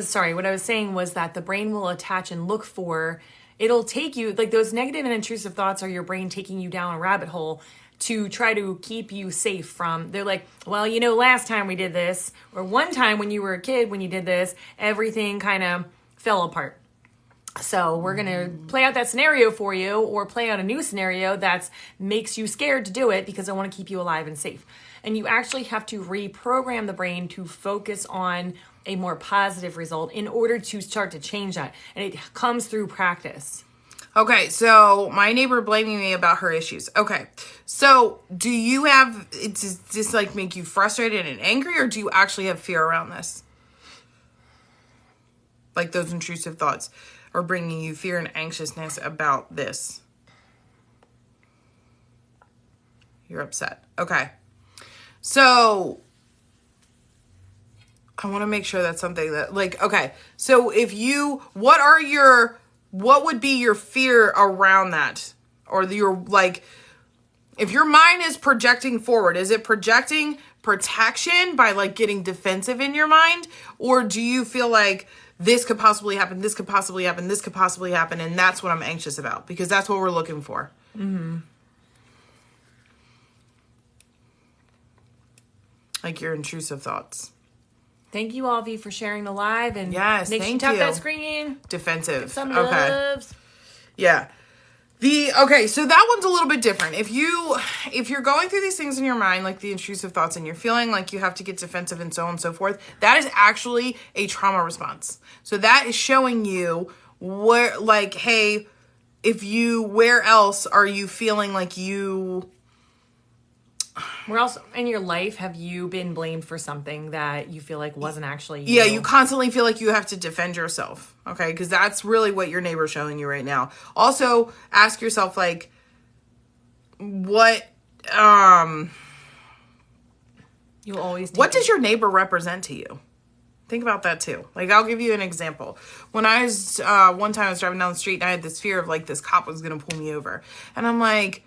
was saying was that the brain will attach and look for, it'll take you, like those negative and intrusive thoughts are your brain taking you down a rabbit hole to try to keep you safe from, they're like, well, last time we did this, or one time when you were a kid, when you did this, everything kind of fell apart. So we're going to play out that scenario for you, or play out a new scenario that makes you scared to do it because I want to keep you alive and safe. And you actually have to reprogram the brain to focus on a more positive result in order to start to change that. And it comes through practice. Okay, so my neighbor blaming me about her issues. Okay, so do you have, does this like make you frustrated and angry, or do you actually have fear around this? Like those intrusive thoughts are bringing you fear and anxiousness about this. You're upset. Okay. So I want to make sure that's something that, like, okay. So what would be your fear around that? Or your, like, if your mind is projecting forward, is it projecting protection by like getting defensive in your mind? Or do you feel like this could possibly happen, this could possibly happen, this could possibly happen, and that's what I'm anxious about? Because that's what we're looking for. Mm-hmm. Like your intrusive thoughts. Thank you, all of you, for sharing the live. And yes, make sure you tap that screen. Defensive. Give some loves. Yeah. Okay, so that one's a little bit different. If you're going through these things in your mind, like the intrusive thoughts, and you're feeling like you have to get defensive and so on and so forth, that is actually a trauma response. So that is showing you where, like, hey, where else are you feeling like where else in your life have you been blamed for something that you feel like wasn't actually you? Yeah, you constantly feel like you have to defend yourself, okay? Because that's really what your neighbor's showing you right now. Also, ask yourself, like, what does your neighbor represent to you? Think about that too. Like, I'll give you an example. When I was, one time I was driving down the street and I had this fear of, like, this cop was going to pull me over. And I'm like,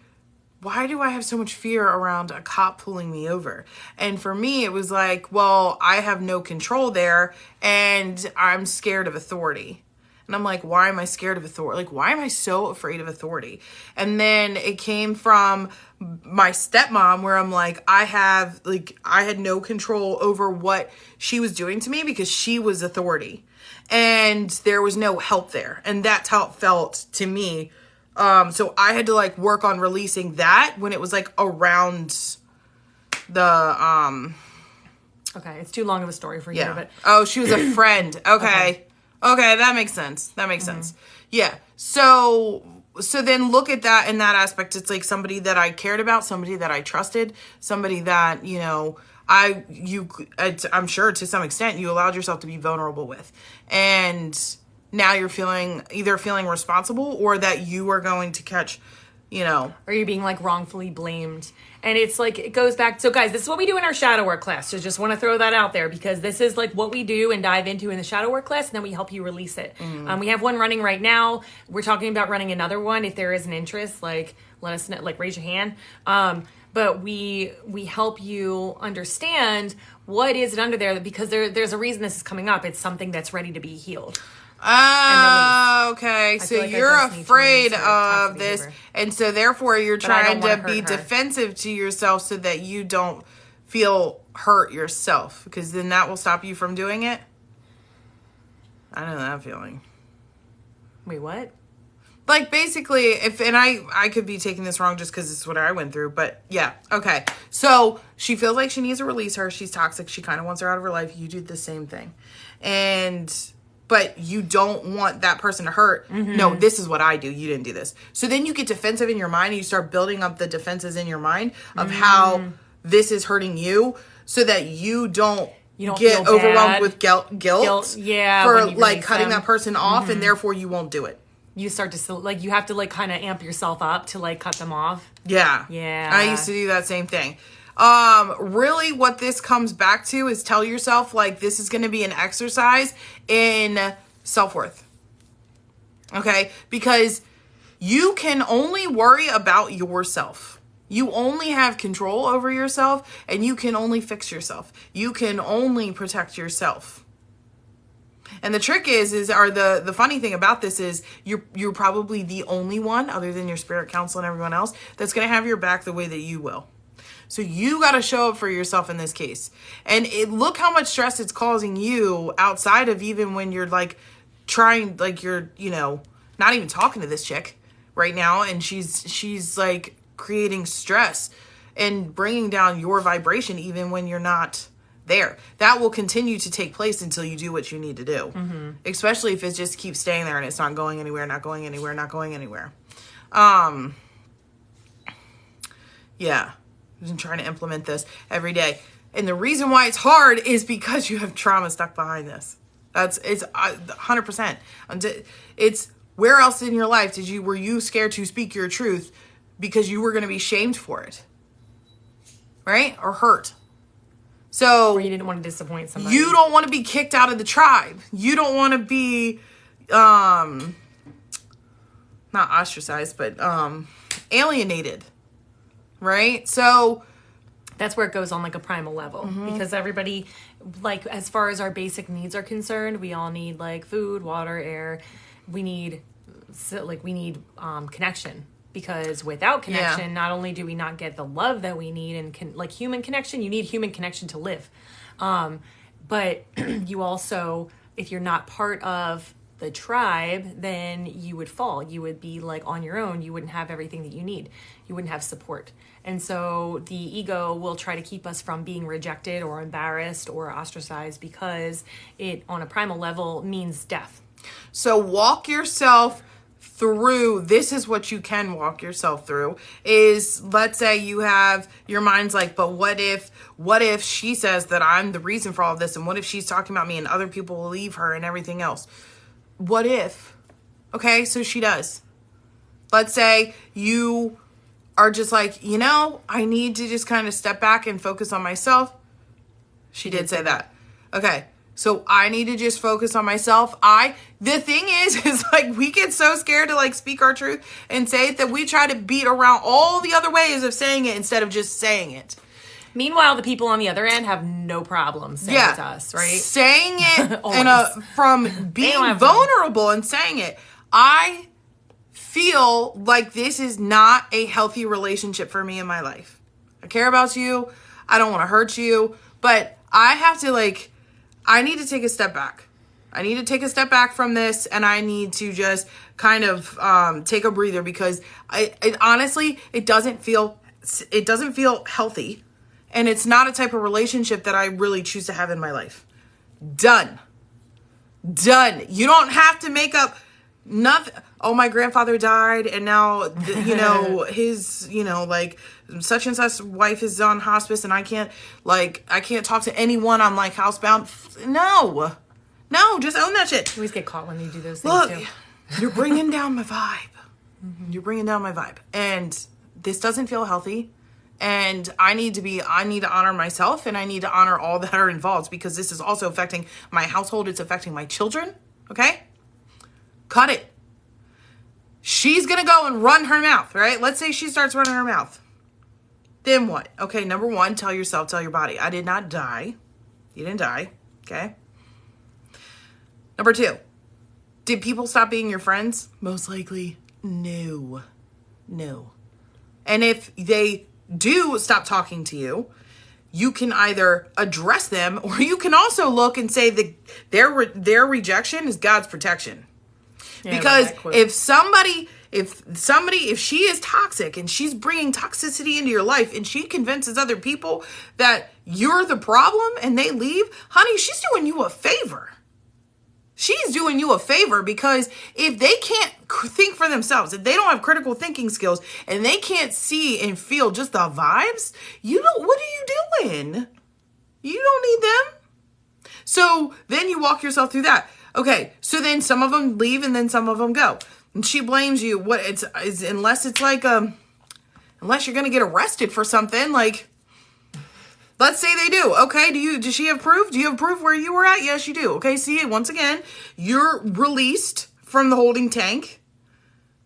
why do I have so much fear around a cop pulling me over? And for me, it was like, well, I have no control there and I'm scared of authority. And I'm like, why am I scared of authority? Like, why am I so afraid of authority? And then it came from my stepmom, where I'm like, I had no control over what she was doing to me because she was authority. And there was no help there. And that's how it felt to me. So I had to like work on releasing that when it was like around the, okay, it's too long of a story for you, but. Oh, she was a friend. Okay. Okay. That makes sense. Yeah. So then look at that in that aspect. It's like somebody that I cared about, somebody that I trusted, somebody that, I'm sure to some extent you allowed yourself to be vulnerable with. And now you're either feeling responsible or that you are going to catch, or you're being like wrongfully blamed. And it's like, it goes back. So guys, this is what we do in our shadow work class. So just want to throw that out there because this is like what we do and dive into in the shadow work class. And then we help you release it. Mm-hmm. We have one running right now. We're talking about running another one. If there is an interest, like let us know, like raise your hand. But we help you understand what is it under there, because there's a reason this is coming up. It's something that's ready to be healed. Okay. So like you're afraid of this, and so therefore you're trying to be defensive to yourself so that you don't feel hurt yourself, because then that will stop you from doing it. I know that feeling. Wait, what? Like basically, I could be taking this wrong just because it's what I went through, but yeah, okay. So she feels like she needs to release her. She's toxic. She kind of wants her out of her life. You do the same thing, but you don't want that person to hurt. Mm-hmm. No, this is what I do. You didn't do this. So then you get defensive in your mind and you start building up the defenses in your mind of how this is hurting you, so that you don't get overwhelmed with guilt. Yeah. For like cutting that person off, and therefore you won't do it. You start to like, you have to like kind of amp yourself up to like cut them off. Yeah. Yeah. I used to do that same thing. Really what this comes back to is tell yourself like this is going to be an exercise in self-worth. Okay? Because you can only worry about yourself. You only have control over yourself, and you can only fix yourself. You can only protect yourself. And the trick the funny thing about this is you're probably the only one, other than your spirit council and everyone else, that's going to have your back the way that you will. So you got to show up for yourself in this case. And look how much stress it's causing you outside of even when you're like trying, like you're, not even talking to this chick right now. And she's like creating stress and bringing down your vibration even when you're not there. That will continue to take place until you do what you need to do. Mm-hmm. Especially if it just keeps staying there and it's not going anywhere, not going anywhere, not going anywhere. Yeah. I'm trying to implement this every day. And the reason why it's hard is because you have trauma stuck behind this. It's 100%. It's where else in your life were you scared to speak your truth because you were going to be shamed for it? Right? Or hurt. So or you didn't want to disappoint somebody. You don't want to be kicked out of the tribe. You don't want to be not ostracized, but alienated. Right? So that's where it goes on like a primal level, because everybody, like, as far as our basic needs are concerned, we all need like food, water, air. We need connection, because without connection, not only do we not get the love that we need and like human connection, you need human connection to live. But you also, if you're not part of the tribe, then you would fall. You would be like on your own. You wouldn't have everything that you need. You wouldn't have support. And so the ego will try to keep us from being rejected or embarrassed or ostracized, because it, on a primal level, means death. So walk yourself through, this is what you can walk yourself through, is, let's say you have, your mind's like, but what if she says that I'm the reason for all of this, and what if she's talking about me and other people will leave her and everything else? What if? Okay, so she does. Let's say you are just like, I need to just kind of step back and focus on myself. She did say that. Okay, so I need to just focus on myself. The thing is like, we get so scared to like speak our truth and say it that we try to beat around all the other ways of saying it instead of just saying it. Meanwhile, the people on the other end have no problem saying it to us, right? Saying it from being vulnerable and saying it. I feel like this is not a healthy relationship for me in my life. I care about you. I don't want to hurt you. But I have to I need to take a step back. I need to take a step back from this, and I need to just kind of take a breather, because it honestly, it doesn't feel healthy. And it's not a type of relationship that I really choose to have in my life. Done. You don't have to make up nothing. Oh, my grandfather died, and now, his, like, such and such wife is on hospice, and I can't talk to anyone. I'm, like, housebound. No, just own that shit. You always get caught when you do those things, too. You're bringing down my vibe. You're bringing down my vibe. And this doesn't feel healthy. And I need to honor myself, and I need to honor all that are involved, because this is also affecting my household. It's affecting my children. Okay? Cut it. She's going to go and run her mouth, right? Let's say she starts running her mouth. Then what? Okay, number one, tell your body, I did not die. You didn't die. Okay? Number two, did people stop being your friends? Most likely, no. And if they do stop talking to you, you can either address them, or you can also look and say that their rejection is God's protection. Yeah, because if she is toxic and she's bringing toxicity into your life, and she convinces other people that you're the problem and they leave, honey, she's doing you a favor. She's doing you a favor, because if they can't think for themselves, if they don't have critical thinking skills, and they can't see and feel just the vibes, what are you doing? You don't need them. So then you walk yourself through that. Okay, so then some of them leave and then some of them go. And she blames you. Unless it's like, unless you're going to get arrested for something, like, let's say they do. Okay, does she have proof? Do you have proof where you were at? Yes, you do. Okay, see, once again, you're released from the holding tank.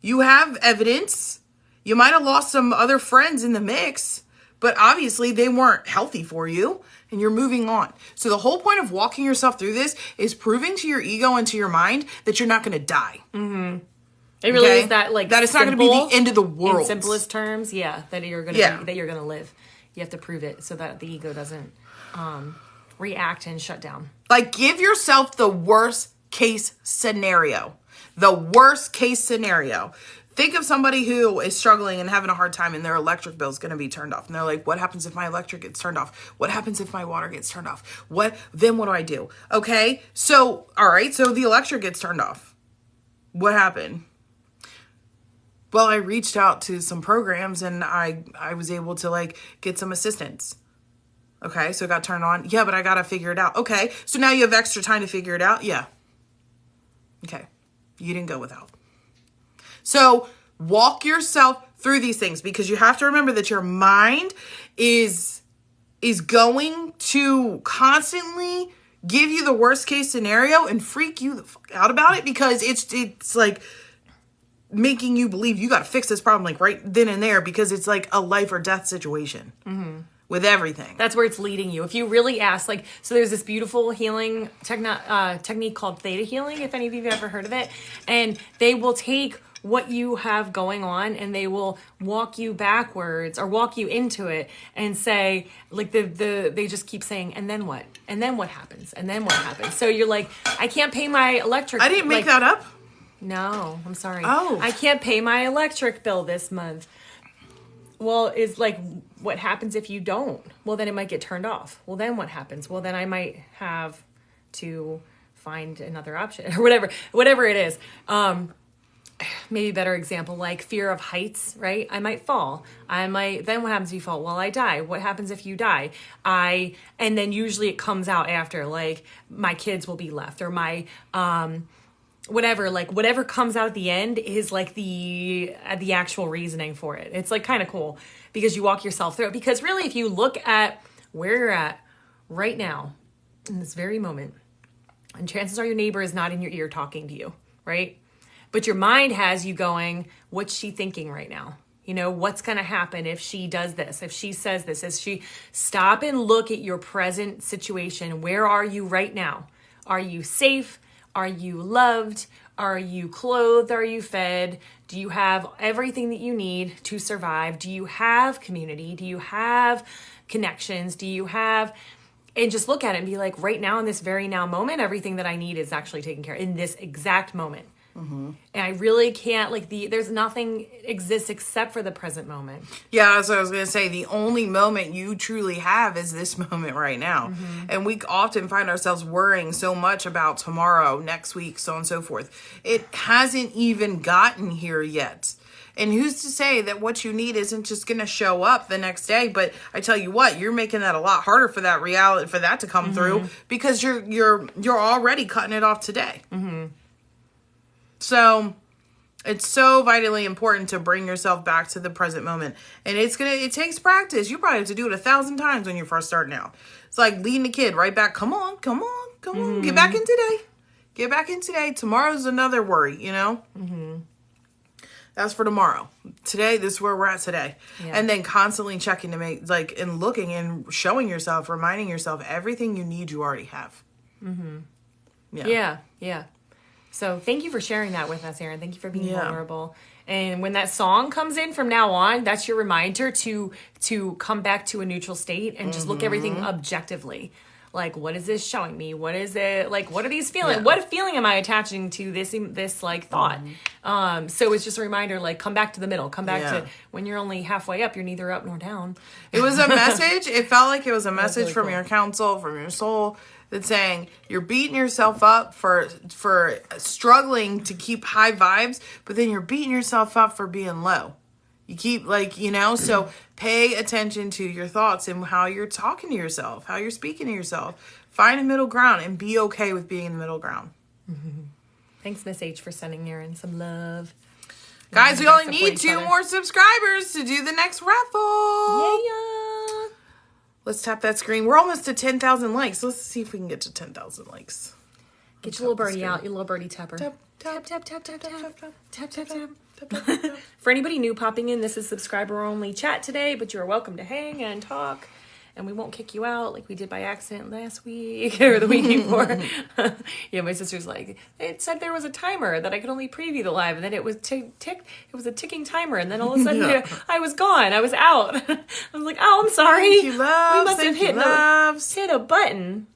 You have evidence. You might have lost some other friends in the mix, but obviously they weren't healthy for you, and you're moving on. So the whole point of walking yourself through this is proving to your ego and to your mind that you're not going to die. Mm-hmm. It really is that, like, that it's not going to be the end of the world. In simplest terms, that you're going to that you're going to live. You have to prove it so that the ego doesn't react and shut down. Like, give yourself the worst case scenario. The worst case scenario. Think of somebody who is struggling and having a hard time and their electric bill is going to be turned off. And they're like, what happens if my electric gets turned off? What happens if my water gets turned off? Then what do I do? Okay. So, all right. So the electric gets turned off. What happened? Well, I reached out to some programs and I was able to, like, get some assistance. Okay. So it got turned on. Yeah, but I got to figure it out. Okay. So now you have extra time to figure it out. Yeah. Okay. You didn't go without. So walk yourself through these things, because you have to remember that your mind is going to constantly give you the worst case scenario and freak you the fuck out about it, because it's like making you believe you got to fix this problem like right then and there, because it's like a life or death situation. Mm-hmm. With everything. That's where it's leading you. If you really ask, like, so there's this beautiful healing technique called theta healing, if any of you have ever heard of it. And they will take what you have going on and they will walk you backwards or walk you into it and say, like, they just keep saying, and then what? And then what happens? And then what happens? So you're like, I can't pay my electric. I didn't make that up. No, I'm sorry. Oh. I can't pay my electric bill this month. Well, it's like, what happens if you don't? Well, then it might get turned off. Well, then what happens? Well, then I might have to find another option or whatever it is. Maybe a better example, like fear of heights, right? I might fall. Then what happens if you fall? Well, I die. What happens if you die? And then usually it comes out after, like, my kids will be left, or my, whatever comes out at the end is like the actual reasoning for it. It's like kind of cool because you walk yourself through it. Because really, if you look at where you're at right now in this very moment, and chances are your neighbor is not in your ear talking to you, right? But your mind has you going, what's she thinking right now? You know, what's going to happen if she does this, if she says this, if she stop and look at your present situation. Where are you right now? Are you safe? Are you loved? Are you clothed? Are you fed? Do you have everything that you need to survive? Do you have community? Do you have connections? Do you have... And just look at it and be like, right now in this very now moment, everything that I need is actually taken care of in this exact moment. Mm-hmm. And I really can't, like, there's nothing exists except for the present moment. Yeah, that's what I was going to say. The only moment you truly have is this moment right now. Mm-hmm. And we often find ourselves worrying so much about tomorrow, next week, so on and so forth. It hasn't even gotten here yet. And who's to say that what you need isn't just going to show up the next day? But I tell you what, you're making that a lot harder for that reality, for that to come mm-hmm. through, because you're already cutting it off today. Mm-hmm. So it's so vitally important to bring yourself back to the present moment. And it takes practice. You probably have to do it 1,000 times when you're first starting out. It's like leading a kid right back. Come on. Mm-hmm. Get back in today. Tomorrow's another worry, you know? Mm-hmm. That's for tomorrow. Today, this is where we're at today. Yeah. And then constantly checking to make, like, and looking and showing yourself, reminding yourself everything you need, you already have. Mm-hmm. Yeah. So thank you for sharing that with us, Erin. Thank you for being vulnerable. And when that song comes in from now on, that's your reminder to come back to a neutral state and just look everything objectively. Like, what is this showing me? What is it? Like, what are these feelings? Yeah. What feeling am I attaching to this like thought? So it's just a reminder, like, come back to the middle. Come back to when you're only halfway up, you're neither up nor down. It was a message. It felt like it was a message really from your counsel, from your soul, that's saying you're beating yourself up for struggling to keep high vibes, but then you're beating yourself up for being low. You keep, like, you know, so pay attention to your thoughts and how you're talking to yourself, how you're speaking to yourself. Find a middle ground and be okay with being in the middle ground. Mm-hmm. Thanks, Miss H, for sending Erin some love. Guys, we only need 2 more subscribers to do the next raffle. Yeah. Let's tap that screen. We're almost to 10,000 likes. Let's see if we can get to 10,000 likes. Get your little birdie out, your little birdie tapper. Tap, Tap, tap, tap, tap, tap, tap, tap, tap, tap. tap, tap, tap. For anybody new popping in, this is subscriber only chat today, but you are welcome to hang and talk, and we won't kick you out like we did by accident last week or the week before. Yeah, my sister's like, it said there was a timer that I could only preview the live, and then it was it was a ticking timer, and then all of a sudden I was gone, I was out. I was like, oh, I'm sorry. Thank you, loves. We must have hit a button.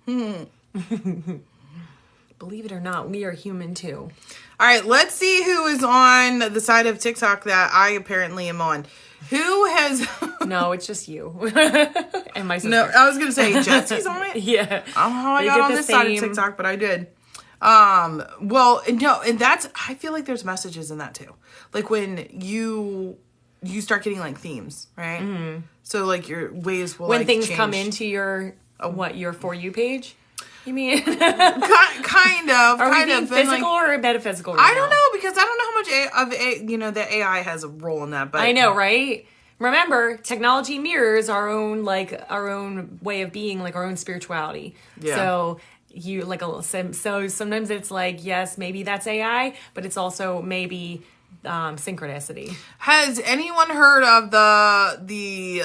Believe it or not, we are human too. All right, let's see who is on the side of TikTok that I apparently am on. Who has... No, it's just you. And my sister. No, I was going to say, Jesse's on it? Yeah. I don't know how I got on this side of TikTok, but I did. Well, no, and that's... I feel like there's messages in that too. Like when you start getting like themes, right? Mm-hmm. So like your waves will when things change. come into your your For You page? You mean kind of? Are we being being physical or metaphysical? Right I don't know, because I don't know how much the AI has a role in that. But I know, right? Remember, technology mirrors our own way of being, like our own spirituality. Yeah. So you so sometimes it's like, yes, maybe that's AI, but it's also maybe synchronicity. Has anyone heard of the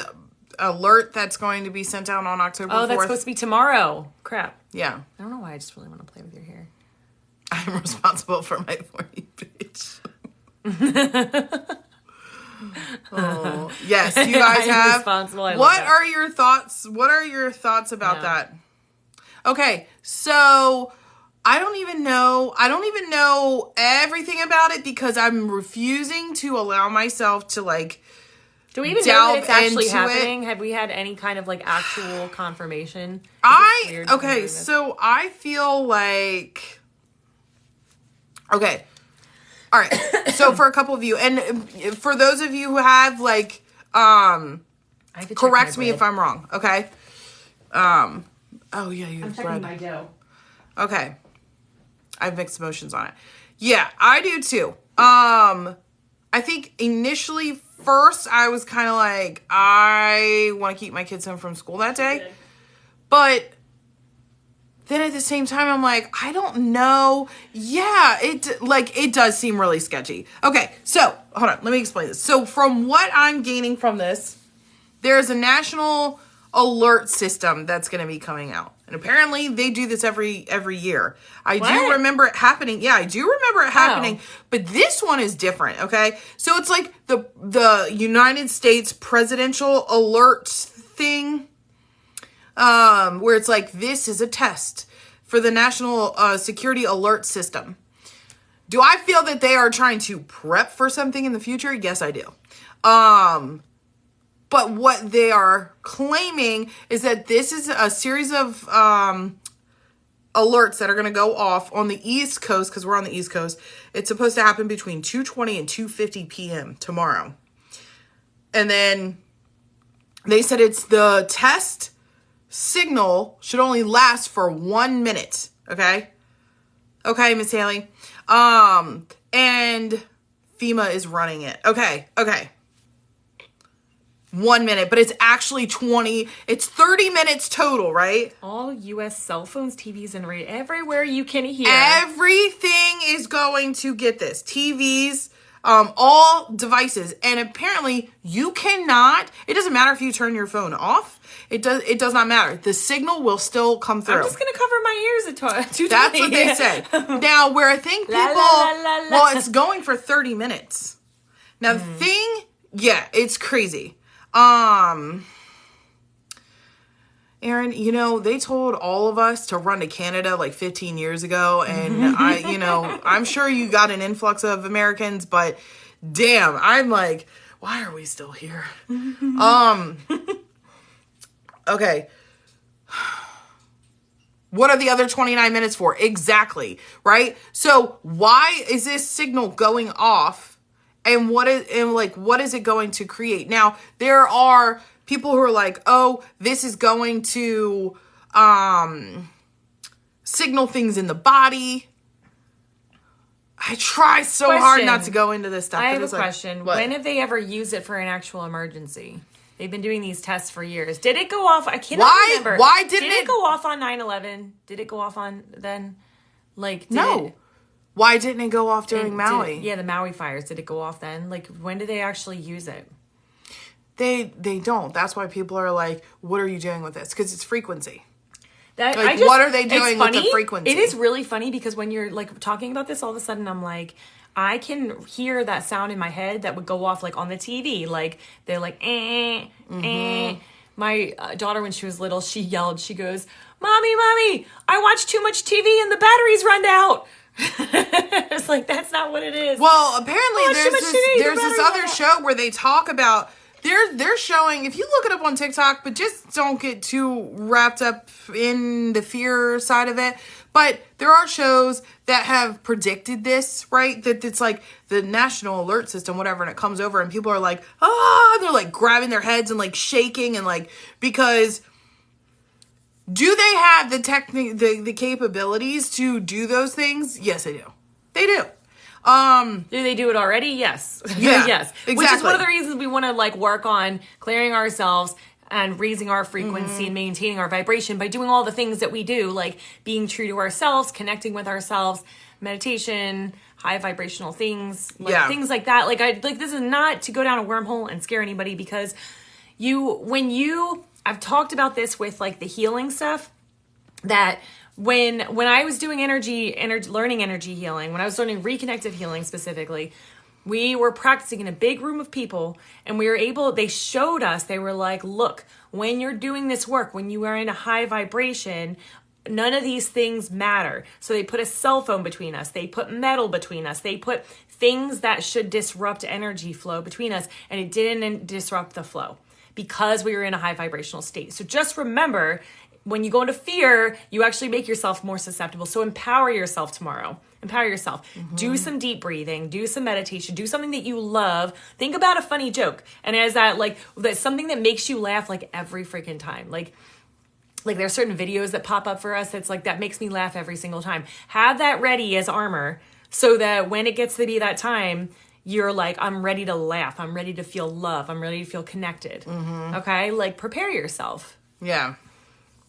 alert that's going to be sent out on October 4th? Oh, that's supposed to be tomorrow. Crap. Yeah. I don't know why. I just really want to play with your hair. I'm responsible for my 40 bitch. Oh, yes, you guys have. Responsible. What are your thoughts? What are your thoughts about that? Okay, so I don't even know everything about it because I'm refusing to allow myself to like. Do we even know that it's actually happening? Have we had any kind of like actual confirmation? So I feel like okay. All right. So for a couple of you, and for those of you who have like correct me if I'm wrong, okay? Oh yeah, you have bread. I'm checking my dough. Okay. I have mixed emotions on it. Yeah, I do too. I think initially first I was kind of like, I want to keep my kids home from school that day. But then at the same time, I'm like, I don't know. Yeah, it does seem really sketchy. Okay, so hold on, let me explain this. So from what I'm gaining from this, there's a national alert system that's going to be coming out. And apparently they do this every year. I do remember it happening. Yeah, I do remember it happening. But this one is different, okay? So it's like the United States presidential alert thing, where it's like, this is a test for the National Security Alert System. Do I feel that they are trying to prep for something in the future? Yes, I do. But what they are claiming is that this is a series of alerts that are going to go off on the East Coast, because we're on the East Coast. It's supposed to happen between 2:20 and 2:50 p.m. tomorrow. And then they said it's the test signal should only last for 1 minute. Okay? Okay, Miss Haley. And FEMA is running it. Okay. 1 minute, but it's actually 20. It's 30 minutes total, right? All U.S. cell phones, TVs, and radio, everywhere you can hear. Everything is going to get this. TVs, all devices. And apparently you cannot, it doesn't matter if you turn your phone off. It does not matter. The signal will still come through. I'm just going to cover my ears at 2:20. That's what they said. Now, where I think people, well, it's going for 30 minutes. Now, the thing, yeah, it's crazy. Aaron, they told all of us to run to Canada like 15 years ago. And I'm sure you got an influx of Americans, but damn, I'm like, why are we still here? Okay. What are the other 29 minutes for? Exactly. Right. So why is this signal going off? And what is it going to create? Now, there are people who are like, oh, this is going to signal things in the body. I try so hard not to go into this stuff. I have a question. When have they ever used it for an actual emergency? They've been doing these tests for years. Did it go off? I cannot remember. Why didn't it go off on 9/11? Did it go off on then? Like, No. Why didn't it go off during Maui? The Maui fires. Did it go off then? Like, when did they actually use it? They don't. That's why people are like, what are you doing with this? Because it's frequency. What are they doing with the frequency? It is really funny because when you're like talking about this, all of a sudden I'm like, I can hear that sound in my head that would go off like on the TV. Like they're like, My daughter, when she was little, she yelled, she goes, Mommy, I watch too much TV and the batteries run out. It's like, that's not what it is. Well, apparently there's this other show where they talk about, they're showing, if you look it up on TikTok, but just don't get too wrapped up in the fear side of it. But there are shows that have predicted this, right? That it's like the national alert system, whatever, and it comes over and people are like, they're like grabbing their heads and like shaking and like, because do they have the capabilities to do those things? Yes, they do. They do. Do they do it already? Yes. Yeah, yes. Exactly. Which is one of the reasons we want to like work on clearing ourselves and raising our frequency and maintaining our vibration by doing all the things that we do, like being true to ourselves, connecting with ourselves, meditation, high vibrational things, things like that. Like this is not to go down a wormhole and scare anybody, because I've talked about this with like the healing stuff, that when I was doing learning energy healing, when I was learning reconnective healing specifically, we were practicing in a big room of people, and they showed us, they were like, look, when you're doing this work, when you are in a high vibration, none of these things matter. So they put a cell phone between us. They put metal between us. They put things that should disrupt energy flow between us, and it didn't disrupt the flow because we were in a high vibrational state. So just remember, when you go into fear, you actually make yourself more susceptible. So empower yourself tomorrow. Empower yourself. Do some deep breathing. Do some meditation. Do something that you love. Think about a funny joke. And as that's something that makes you laugh like every freaking time. Like there's certain videos that pop up for us that's like, that makes me laugh every single time. Have that ready as armor so that when it gets to be that time, you're like, I'm ready to laugh. I'm ready to feel love. I'm ready to feel connected. Okay? Like, prepare yourself. Yeah.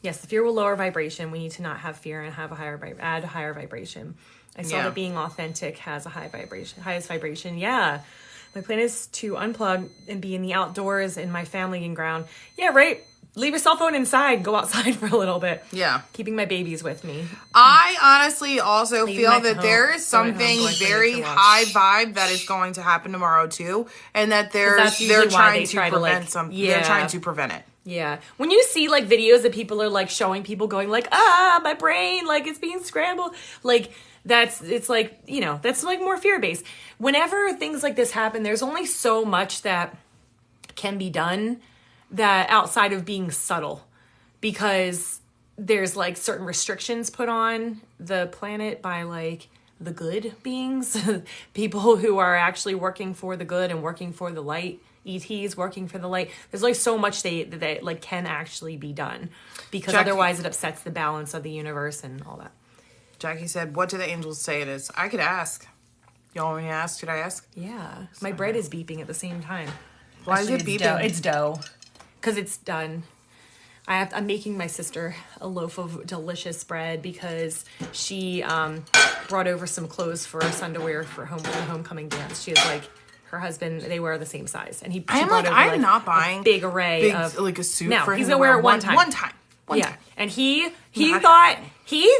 Yes, the fear will lower vibration. We need to not have fear and have add a higher vibration. I saw that being authentic has a highest vibration. Yeah. My plan is to unplug and be in the outdoors in my family and ground. Yeah, right. Leave your cell phone inside. Go outside for a little bit. Yeah. Keeping my babies with me. I honestly also feel that there is something very high vibe that is going to happen tomorrow too. And that they're trying to prevent something. They're trying to prevent it. Yeah. When you see like videos that people are like showing people going like, my brain, like it's being scrambled. Like it's like, that's like more fear based. Whenever things like this happen, there's only so much that can be done that outside of being subtle, because there's like certain restrictions put on the planet by like the good beings, people who are actually working for the good and working for the light. ETs working for the light. There's like so much that like can actually be done, because otherwise it upsets the balance of the universe and all that. Jackie said, what do the angels say it is? I could ask. You want me to ask? Should I ask? Yeah. My bread is beeping at the same time. Why is it beeping? It's dough. Because it's done. I'm making my sister a loaf of delicious bread because she brought over some clothes for her son to wear for the homecoming dance. She has like, her husband, they wear the same size, and I'm not buying a big array of like a suit no, for him. He's gonna wear it one time. One time. And he thought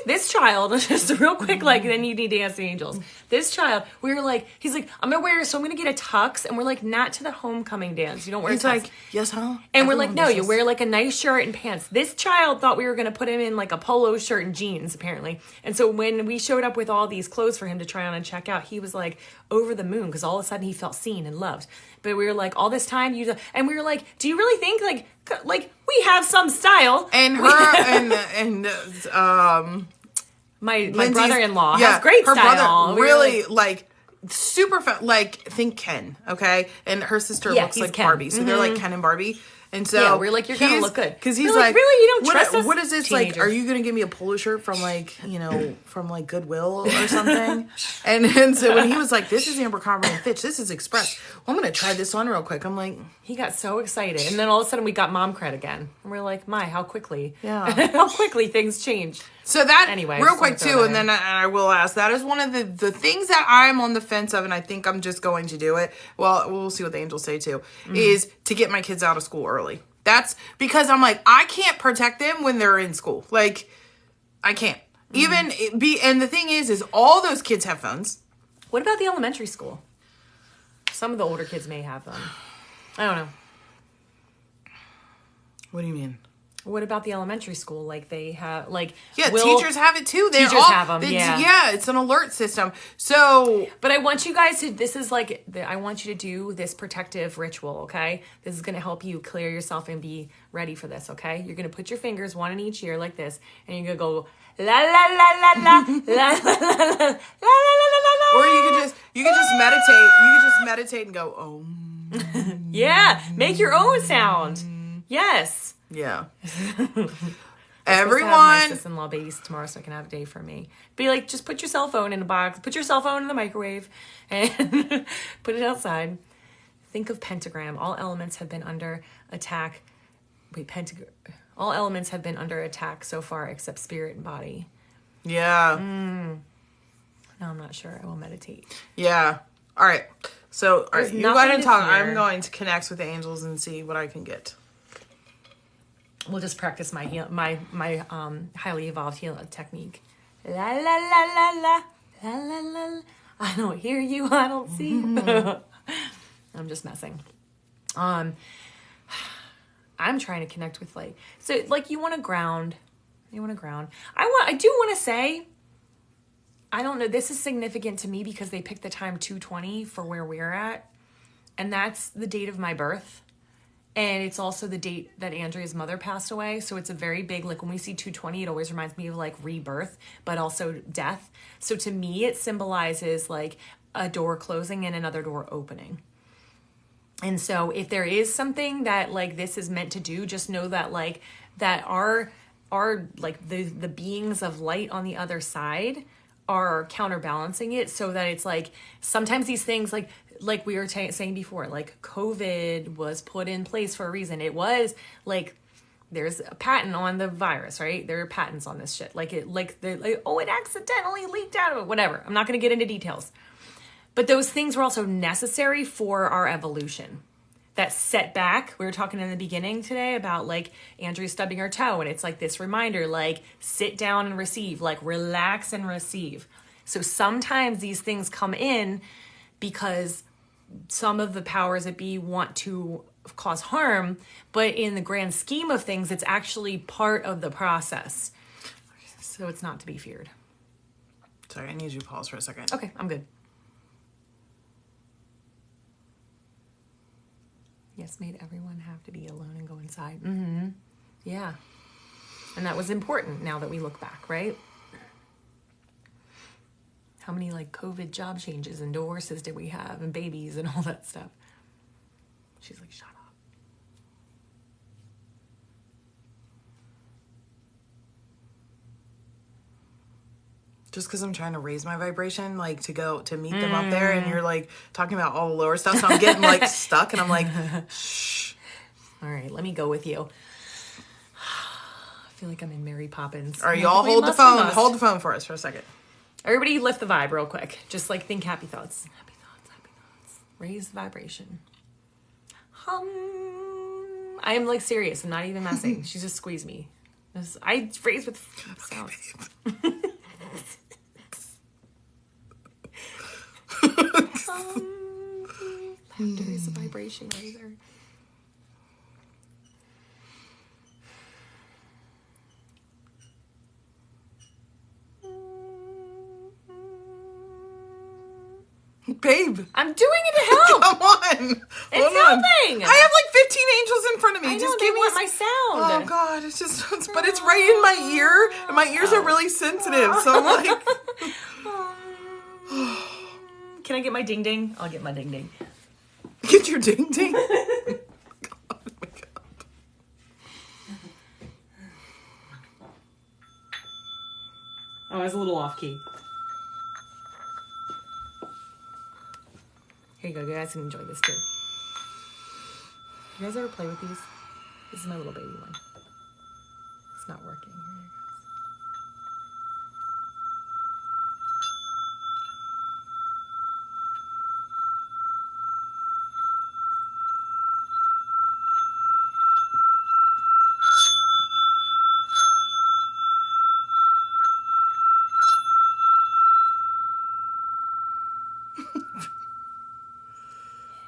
this child, just real quick, like then you need to ask the angels. This child, we were like, he's like, I'm gonna wear, so I'm gonna get a tux, and we're like, not to the homecoming dance. You don't wear. He's a tux. Like, yes, huh? And we're like, no, you wear like a nice shirt and pants. This child thought we were gonna put him in like a polo shirt and jeans, apparently. And so when we showed up with all these clothes for him to try on and check out, he was like over the moon because all of a sudden he felt seen and loved. But we were like, all this time and we were like, do you really think like we have some style? And her and my brother-in-law has great her style. Brother really like super like think Ken, okay? And her sister looks like Ken. Barbie. So they're like Ken and Barbie. And so Yeah, we're like, you're gonna look good. Because he's We're like, really, you don't trust us? What is this? Like, Teenagers. are you gonna give me a polo shirt from like, you know, from like Goodwill or something? and so when he was like, this is Abercrombie and Fitch, this is Express. Well, I'm gonna try this on real quick. I'm like, he got so excited, and then all of a sudden we got mom cred again, and we're like, my, how quickly, how quickly things change. So that, anyway, real quick too, and then I will ask, that is one of the things that I'm on the fence of, and I think I'm just going to do it. Well, we'll see what the angels say too, is to get my kids out of school early. That's because I'm like, I can't protect them when they're in school. Like, I can't. And the thing is all those kids have phones. What about the elementary school? Some of the older kids may have them. I don't know. What do you mean? What about the elementary school? Like they have, like, teachers have it too. Teachers have them. Yeah, it's an alert system. So, but I want you guys to. This is like, I want you to do this protective ritual. Okay, this is going to help you clear yourself and be ready for this. Okay, you're going to put your fingers one in each ear like this, and you're going to go la la la la la la la la la la. Or you could just meditate. You could just meditate and go, oh. Yeah, make your own sound. Yes. Yeah. Everyone. My sister-in-law babies tomorrow, so I can have a day for me. Be like, just put your cell phone in a box, put your cell phone in the microwave, and put it outside. Think of pentagram. All elements have been under attack. All elements have been under attack so far, except spirit and body. Yeah. No, I'm not sure. I will meditate. Yeah. All right. So, all right, you go ahead and talk. Fear. I'm going to connect with the angels and see what I can get. We'll just practice my highly evolved healing technique. La la la la la la la la. I don't hear you. I don't see you. I'm just messing. I'm trying to connect with you want to ground. You want to ground. I do want to say, I don't know. This is significant to me because they picked the time 2:20 for where we're at, and that's the date of my birth. And it's also the date that Andrea's mother passed away. So it's a very big, like when we see 2:20, it always reminds me of like rebirth, but also death. So to me, it symbolizes like a door closing and another door opening. And so if there is something that like this is meant to do, just know that like that our like the beings of light on the other side are counterbalancing it, so that it's like sometimes these things like we were saying before, like COVID was put in place for a reason. It was like there's a patent on the virus, right? There are patents on this shit. It accidentally leaked out of it, whatever. I'm not going to get into details. But those things were also necessary for our evolution. That setback, we were talking in the beginning today about like Andrea stubbing her toe, and it's like this reminder, like sit down and receive, like relax and receive. So sometimes these things come in because some of the powers that be want to cause harm, but in the grand scheme of things, it's actually part of the process. So it's not to be feared. Sorry, I need you to pause for a second. Okay, I'm good. Yes, made everyone have to be alone and go inside. Mm-hmm. Yeah. And that was important now that we look back, right? How many like COVID job changes and divorces did we have and babies and all that stuff? She's like, shut up. Just because I'm trying to raise my vibration, like to go to meet them up there, and you're like talking about all the lower stuff, so I'm getting like stuck, and I'm like, shh. All right, let me go with you. I feel like I'm in Mary Poppins. All right, y'all hold the phone. Hold the phone for us for a second. Everybody lift the vibe real quick. Just like think happy thoughts. Happy thoughts, happy thoughts. Raise the vibration. I am like serious. I'm not even messing. She just squeezed me. I raise with sounds. Laughter is a vibration raiser. Babe, I'm doing it to help. Come on. It's helping. I have like 15 angels in front of me. I know, just they give me want my sound. Oh God, it's just, but it's right in my ear, and my ears are really sensitive. So I'm like, can I get my ding ding? I'll get my ding ding. Get your ding ding. Oh my God. Oh, I was a little off key. Here you go. You guys can enjoy this too. You guys ever play with these? This is my little baby one. It's not working. Here it goes.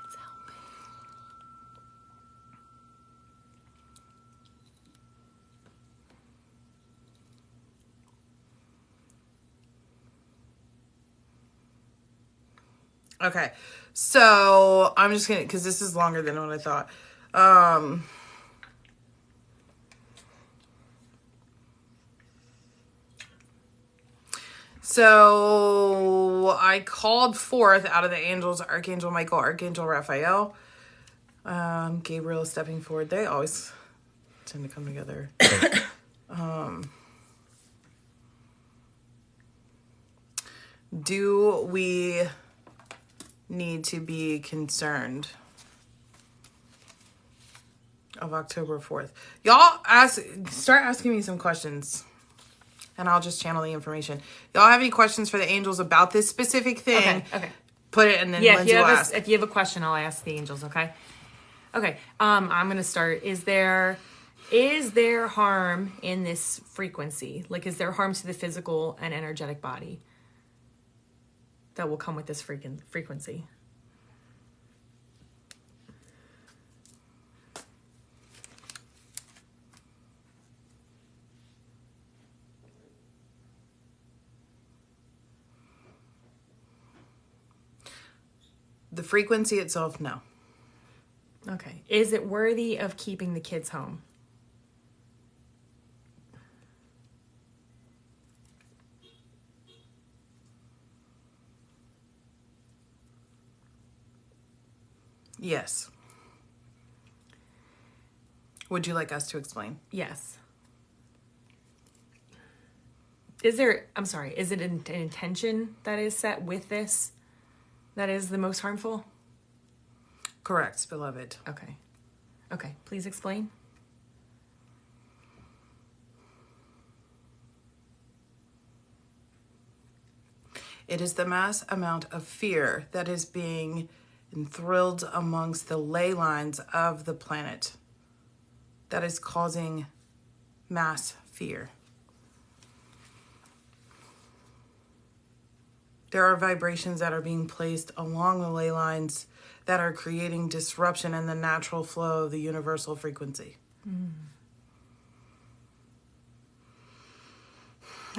It's helping. Okay, so I'm just gonna, because this is longer than what I thought. So I called forth out of the angels, Archangel Michael, Archangel Raphael, Gabriel is stepping forward. They always tend to come together. Do we need to be concerned of October 4th? Y'all start asking me some questions and I'll just channel the information. Y'all have any questions for the angels about this specific thing? Okay. Put it and then Yeah, Lindsay will ask. if you have a question, I'll ask the angels, okay? Okay, I'm going to start. Is there harm in this frequency? Like, is there harm to the physical and energetic body that will come with this frequency? The frequency itself, no. Okay. Is it worthy of keeping the kids home? Yes. Would you like us to explain? Yes. Is it an intention that is set with this that is the most harmful? Correct, beloved. Okay, please explain. It is the mass amount of fear that is being enthralled amongst the ley lines of the planet that is causing mass fear. There are vibrations that are being placed along the ley lines that are creating disruption in the natural flow of the universal frequency.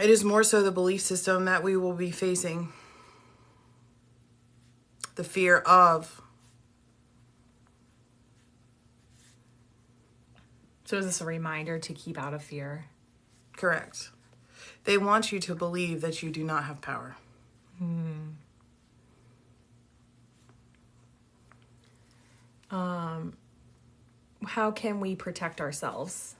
It is more so the belief system that we will be facing. The fear of. So is this a reminder to keep out of fear? Correct. They want you to believe that you do not have power. How can we protect ourselves?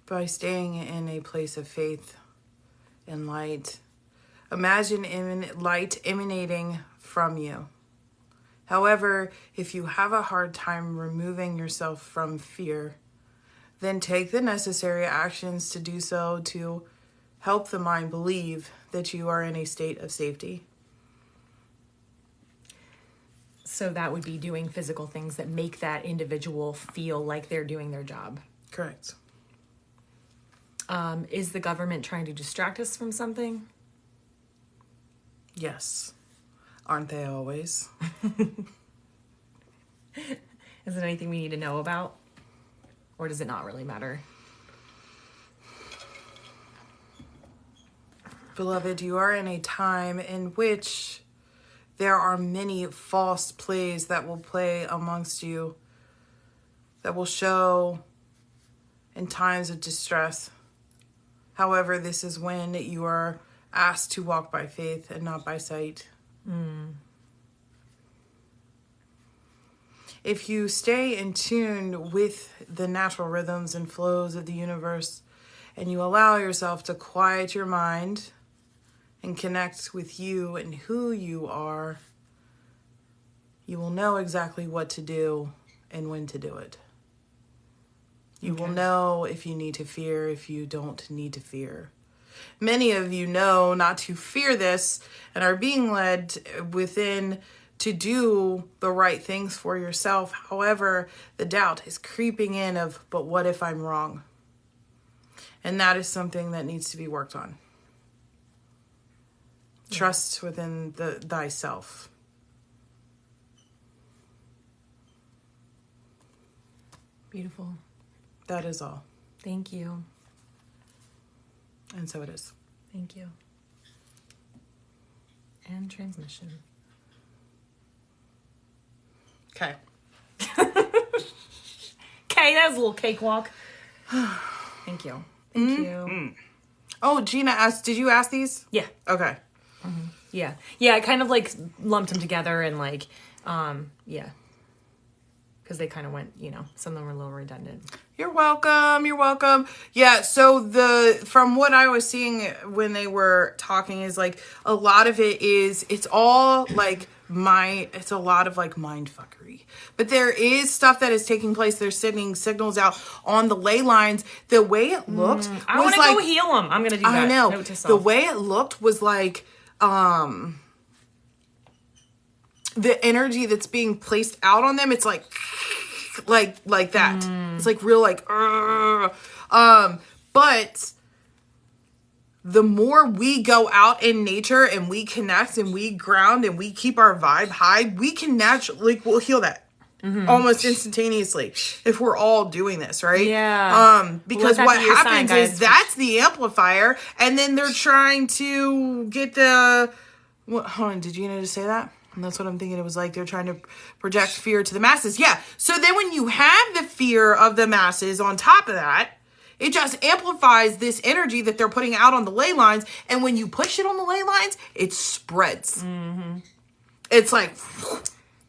By staying in a place of faith and light. Imagine light emanating from you. However, if you have a hard time removing yourself from fear, then take the necessary actions to do so to help the mind believe that you are in a state of safety. So that would be doing physical things that make that individual feel like they're doing their job. Correct. Is the government trying to distract us from something? Yes. Aren't they always? Is it anything we need to know about? Or does it not really matter? Beloved, you are in a time in which there are many false plays that will play amongst you, that will show in times of distress. However, this is when you are asked to walk by faith and not by sight. if you stay in tune with the natural rhythms and flows of the universe, and you allow yourself to quiet your mind and connect with you and who you are, you will know exactly what to do and when to do it. You will know if you need to fear, if you don't need to fear. Many of you know not to fear this and are being led within to do the right things for yourself. However, the doubt is creeping in of, but what if I'm wrong? And that is something that needs to be worked on. Yeah. Trust within thyself. Beautiful. That is all. Thank you. And so it is. Thank you. And transmission. Okay. Okay, that was a little cakewalk. Thank you. Thank you. Oh, Gina asked, did you ask these? Yeah. Okay. Mm-hmm. Yeah. Yeah, I kind of like lumped them together and like, yeah. Because they kind of went, some of them were a little redundant. You're welcome. You're welcome. Yeah. So from what I was seeing when they were talking is like a lot of it is, it's all like it's a lot of like mind fuckery, but there is stuff that is taking place. They're sending signals out on the ley lines. The way it looked, I want to go heal them. I'm going to do that. I know. The way it looked was like, the energy that's being placed out on them, it's like that. It's like real like, but the more we go out in nature and we connect and we ground and we keep our vibe high, we can naturally, we'll heal that. Almost instantaneously if we're all doing this, right? Yeah. Because what happens is that's the amplifier, and then they're trying to get hold on, did Gina just say that? And that's what I'm thinking. It was like they're trying to project fear to the masses. Yeah. So then when you have the fear of the masses on top of that, it just amplifies this energy that they're putting out on the ley lines. And when you push it on the ley lines, it spreads. It's like...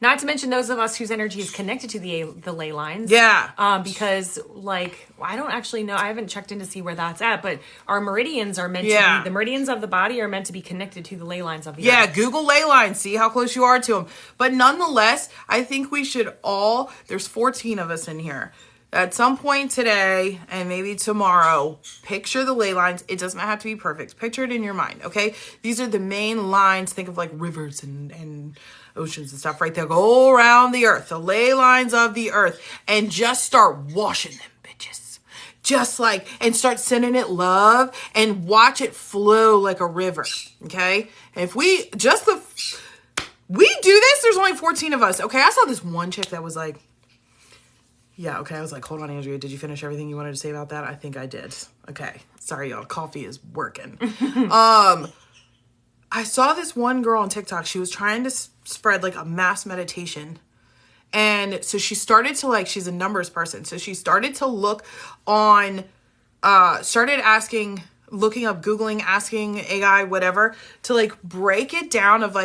Not to mention those of us whose energy is connected to the ley lines. Yeah. Because, like, I don't actually know. I haven't checked in to see where that's at. But our meridians are meant to be... The meridians of the body are meant to be connected to the ley lines of the earth. Yeah, Google ley lines. See how close you are to them. But nonetheless, I think we should all... There's 14 of us in here. At some point today, and maybe tomorrow, picture the ley lines. It does not have to be perfect. Picture it in your mind, okay? These are the main lines. Think of like rivers and oceans and stuff right there. Go around the earth, the ley lines of the earth, and just start washing them, bitches. Just like, and start sending it love and watch it flow like a river, okay? And if we do this, there's only 14 of us, okay? I saw this one chick that was like, yeah, okay. I was like, hold on, Andrea. Did you finish everything you wanted to say about that? I think I did. Okay. Sorry, y'all. Coffee is working. I saw this one girl on TikTok. She was trying to spread like a mass meditation. And so she started to she's a numbers person. So she started to look on, looking up, Googling, asking AI, whatever, to break it down of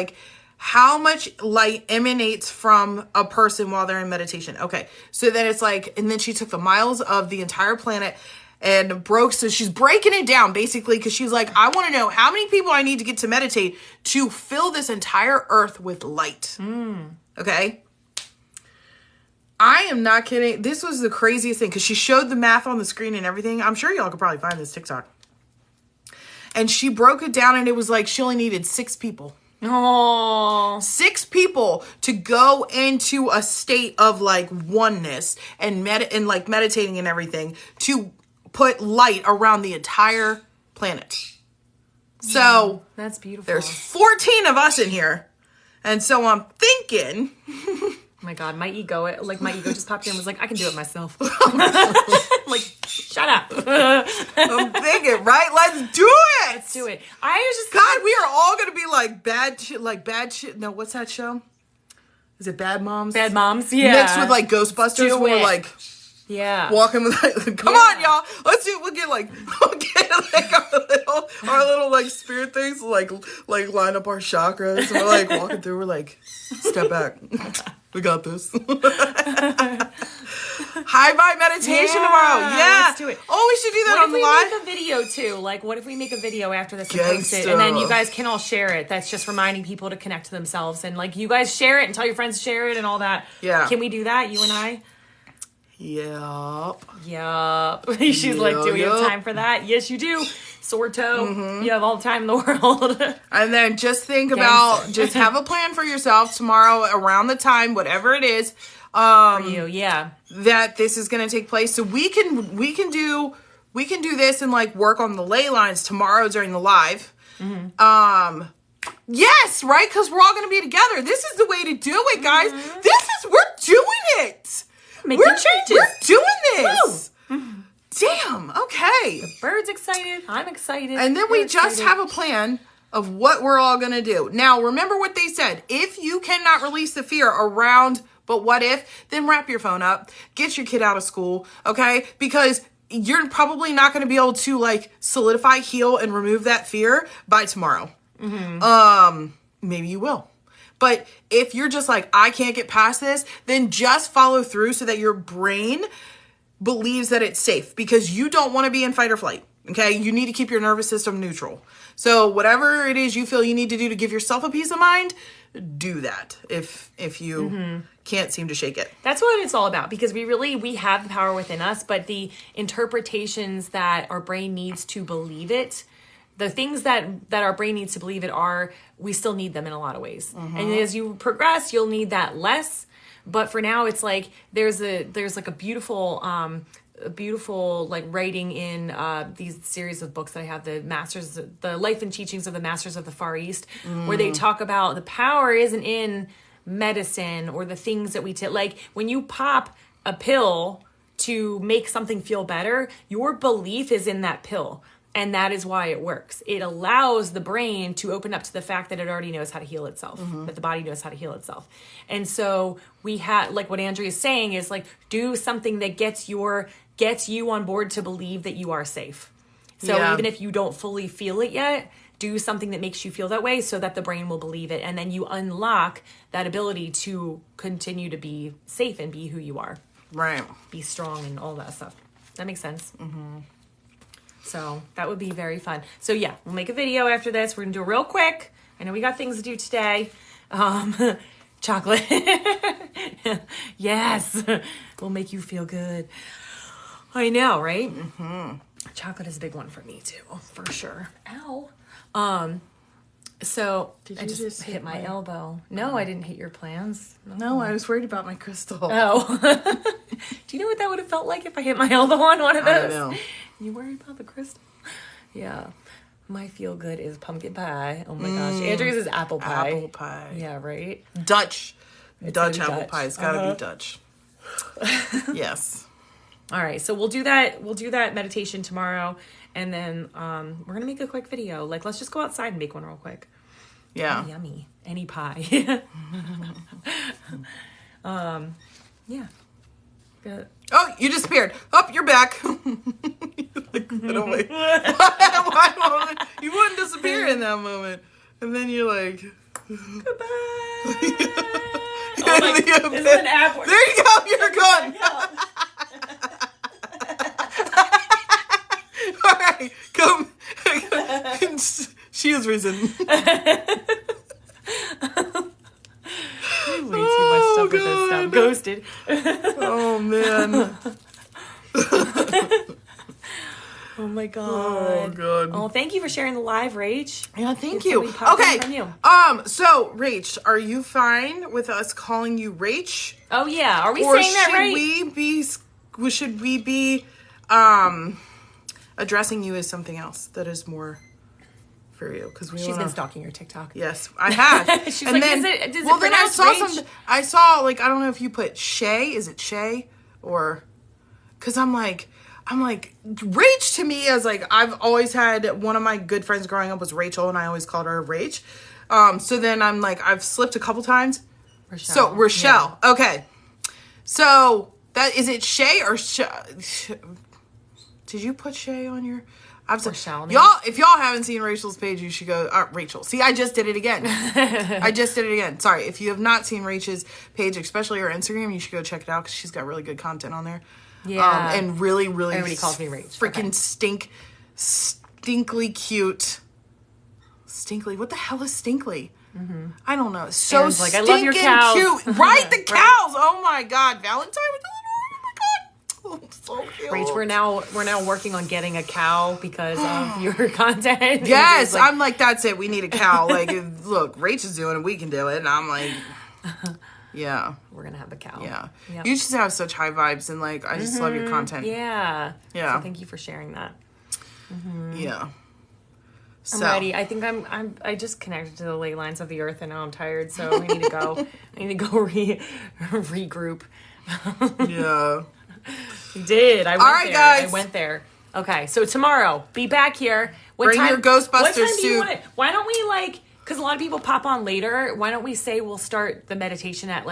how much light emanates from a person while they're in meditation. Okay. So then it's and then she took the miles of the entire planet and so she's breaking it down basically because she's like, I want to know how many people I need to get to meditate to fill this entire earth with light. Okay. I am not kidding. This was the craziest thing because she showed the math on the screen and everything. I'm sure y'all could probably find this TikTok. And she broke it down and it was she only needed 6 people. Oh, 6 people to go into a state of oneness and meditating and everything to put light around the entire planet. So that's beautiful. There's 14 of us in here. And so I'm thinking, oh my God, my ego just popped in and was like, I can do it myself. Shut up. I'm thinking, right? Let's do it. Let's do it. I was just God, we are all gonna be bad shit. No, what's that show? Is it Bad Moms? Bad Moms, yeah. Mixed with Ghostbusters, where we're yeah, walking with come on, y'all. Let's do. We'll get our little spirit things, line up our chakras, and we're walking through. We're step back. We got this. High vibe meditation tomorrow. Yeah. Let's do it. Oh, we should do that What on if the we live. make a video too? Like, what if we make a video after this and post it, Gangsta. and then you guys can all share it? That's just reminding people to connect to themselves, and like you guys share it and tell your friends to share it and all that. Yeah. Can we do that? You and I. Yup. She's like, do we have time for that? Yes, you do. Sore toe. You have all the time in the world. And then just think about, just have a plan for yourself tomorrow around the time, whatever it is. For you, yeah. That this is going to take place. So we can do this and like work on the ley lines tomorrow during the live. Yes, right? Because we're all going to be together. This is the way to do it, guys. We're doing it. Making changes. We're doing this. Damn. Okay. Bird's excited. I'm excited. And then You're we just excited. have a plan of what we're all going to do. Now, remember what they said. If you cannot release the fear around, but what if, then wrap your phone up, get your kid out of school, okay? Because you're probably not going to be able to like solidify, heal, and remove that fear by tomorrow. Maybe you will. But if you're just like, I can't get past this, then just follow through so that your brain believes that it's safe, because you don't want to be in fight or flight. Okay. You need to keep your nervous system neutral. So whatever it is you feel you need to do to give yourself a peace of mind, do that. If you can't seem to shake it. That's what it's all about, because we have the power within us, but the interpretations that our brain needs to believe it, the things that our brain needs to believe it are, we still need them in a lot of ways. And as you progress, you'll need that less. But for now, it's like there's like a beautiful like writing in these series of books that I have, the Life and Teachings of the Masters of the Far East, where they talk about the power isn't in medicine or the things that we take. Like when you pop a pill to make something feel better, your belief is in that pill. And that is why it works. It allows the brain to open up to the fact that it already knows how to heal itself, that the body knows how to heal itself. And so we had, like what Andrea is saying is like, do something that gets you on board to believe that you are safe. So even if you don't fully feel it yet, do something that makes you feel that way so that the brain will believe it. And then you unlock that ability to continue to be safe and be who you are. Right. Be strong and all that stuff. That makes sense. So that would be very fun. So yeah, we'll make a video after this. We're gonna do it real quick. I know we got things to do today. Chocolate. Yes. We'll make you feel good. I know, right? Chocolate is a big one for me too, for sure. Ow. So Did I you just just hit hit my my- elbow. No, I didn't hit your plans. No, I was worried about my crystal. Oh. Do you know what that would have felt like if I hit my elbow on one of those? I know. You worried about the crystal? Yeah. My feel good is pumpkin pie. Oh my gosh. Andrea's is apple pie. Apple pie. Yeah, right? Dutch gotta be apple Dutch. pie. It's gotta be Dutch. Yes. All right. So we'll do that. We'll do that meditation tomorrow. And then we're going to make a quick video. Like, let's just go outside and make one real quick. Yeah. Oh, yummy. Any pie. Yeah. Good. Oh, you disappeared. Oh, you're back. Like, get away. Why you wouldn't disappear in that moment. And then you're like... Goodbye. Oh my, this is an app. There you go. You're gone. All right. Come. She has risen. Way too much stuff with this stuff. Ghosted. Oh, man. Oh my god. Oh, God. Oh, thank you for sharing the live, Rach. Yeah, thank Did you. somebody pop in Okay. from you? So, Rach, are you fine with us calling you Rach? Oh yeah. Are we Or saying that right? should we be addressing you as something else that is more for you? Because She's been stalking your TikTok. Yes, I have. She's like, is it then I pronounced saw Rach? something. I saw, like, I don't know if you put Shay. Is it Shay? Or, because I'm like, Rach to me is like, I've always had, one of my good friends growing up was Rachel, and I always called her Rach. So then I'm like, I've slipped a couple times. Rochelle. So, Rochelle. Yeah. Okay. So, is it Shay or Shay? Did you put Shay on your... Absolutely. Y'all, if y'all haven't seen Rachel's page, you should go. Rachel. See, I just did it again. Sorry. If you have not seen Rachel's page, especially her Instagram, you should go check it out because she's got really good content on there. Yeah. And really, really. Everybody calls me Rach. Freaking stinkly cute. Stinkly. What the hell is stinkly? Mm-hmm. I don't know. So Aaron's like, I love your cows. Cute. Right? The cows. Oh my God. Valentine with the little, oh my God. So cute. Rach, we're now working on getting a cow because of your content. Yes, like, I'm like, that's it. We need a cow. Like, look, Rach is doing it. We can do it. And I'm like, yeah. We're going to have a cow. Yeah. Yep. You just have such high vibes. And, like, I just love your content. Yeah. Yeah. So thank you for sharing that. Yeah. I'm ready. I think I just connected to the ley lines of the earth and now I'm tired. So I need to go. Regroup. Yeah. You did. All right, guys. I went there. Okay, so tomorrow, be back here. Bring your Ghostbusters suit. Why don't we because a lot of people pop on later, why don't we say we'll start the meditation at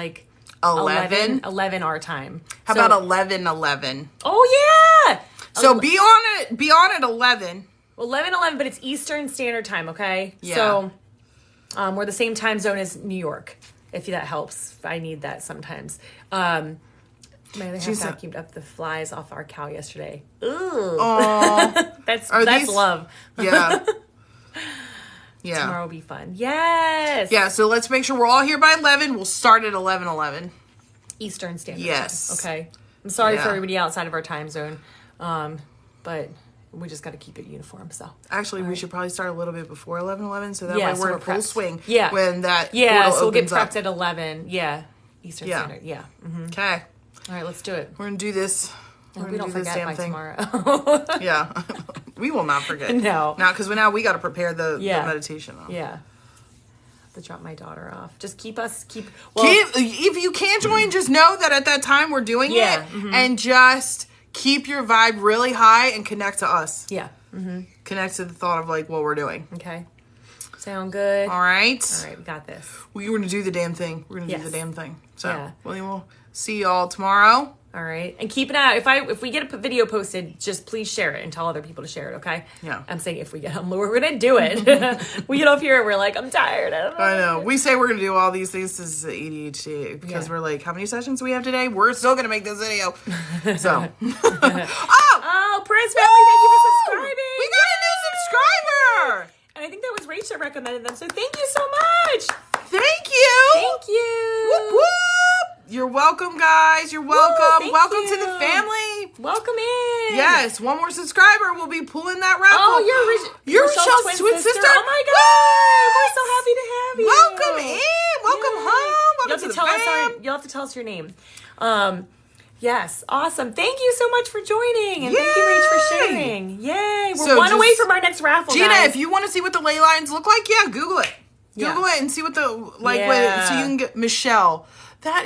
11 our time? How about 11:11? Oh, yeah. So be on at 11. 11:11, but it's Eastern Standard Time, okay? Yeah. So we're the same time zone as New York, if that helps. I need that sometimes. My other half vacuumed up the flies off our cow yesterday. Ooh. that's love. Yeah. Yeah. Tomorrow will be fun. Yes. Yeah, so let's make sure we're all here by 11. We'll start at 11:11. Eastern Standard Yes. Time. Okay. I'm sorry for everybody outside of our time zone. But we just got to keep it uniform. So actually, we should probably start a little bit before 11:11, so that way we're in full swing. Yeah. When that so we'll get prepped at 11. Yeah. Eastern Standard. Yeah. Mm-hmm. Okay. All right, let's do it. We're gonna do this. We don't forget by tomorrow. Yeah. We will not forget. No. Now, because now we got to prepare the meditation. Yeah. I have to drop my daughter off. Just keep. If you can't join, just know that at that time we're doing it, and just keep your vibe really high and connect to us. Yeah. Mm-hmm. Connect to the thought of what we're doing. Okay. Sound good? All right. All right, we got this. We're going to do the damn thing. We're going to do the damn thing. So, we'll see y'all tomorrow. All right. And keep an eye out. If we get a video posted, just please share it and tell other people to share it, okay? Yeah. I'm saying if we get them, we're going to do it. We get off here and we're like, I'm tired. I know. We say we're going to do all these things. This is ADHD because we're like, how many sessions do we have today? We're still going to make this video. So. Oh, Prince family, thank you for subscribing. We got a new subscriber. And I think that was Rach that recommended them. So thank you so much. Thank you. Thank you. Whoop, whoop. You're welcome, guys. You're welcome. Welcome to the family. Welcome in. Yes, one more subscriber. We'll be pulling that raffle. Oh, you're Rachel's twin sister. Oh my God. We're so happy to have you. Welcome in. Welcome home. Welcome to the fam. You'll have to tell us your name. Yes, awesome. Thank you so much for joining. And thank you, Rach, for sharing. Yay. We're one away from our next raffle, Gina, guys. if you want to see what the ley lines look like, Google it. Google it and see what so you can get Michelle. That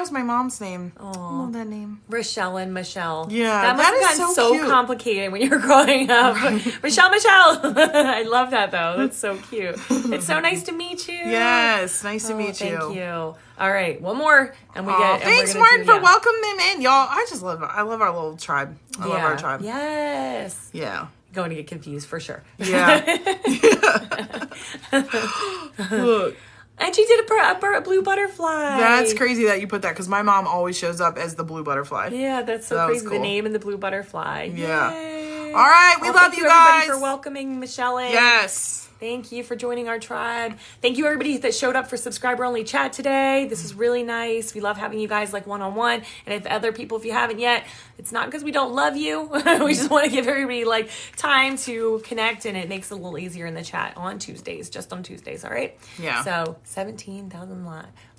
was my mom's name. Oh, I love that name. Rochelle and Michelle. Yeah, that must have gotten so complicated when you were growing up. Michelle. I love that, though. That's so cute. It's so nice to meet you. Yes, nice to meet you. Thank you. All right, one more. And we get. Thanks, Martin, for welcoming them in. Y'all, I love our little tribe. I love our tribe. Yes. Yeah. Going to get confused, for sure. Yeah. Look. And she did a blue butterfly. That's crazy that you put that, because my mom always shows up as the blue butterfly. Yeah, that's so crazy. Cool. The name and the blue butterfly. Yeah. Yay. All right, we love you guys. Thank you, everybody, for welcoming Michelle in. Yes. Thank you for joining our tribe. Thank you, everybody that showed up for subscriber-only chat today. This is really nice. We love having you guys one-on-one. And if you haven't yet, it's not because we don't love you. We just want to give everybody time to connect, and it makes it a little easier in the chat on Tuesdays, just on Tuesdays, all right? Yeah. So 17,000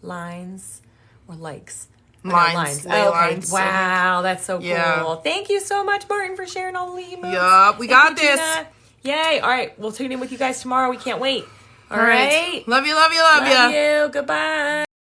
lines or likes. Lines. Lines. Wow, that's so cool. Thank you so much, Martin, for sharing all the emotes. Yup, we got this. Gina. Yay. All right. We'll tune in with you guys tomorrow. We can't wait. All right. Love you. Love you. Love you. Goodbye.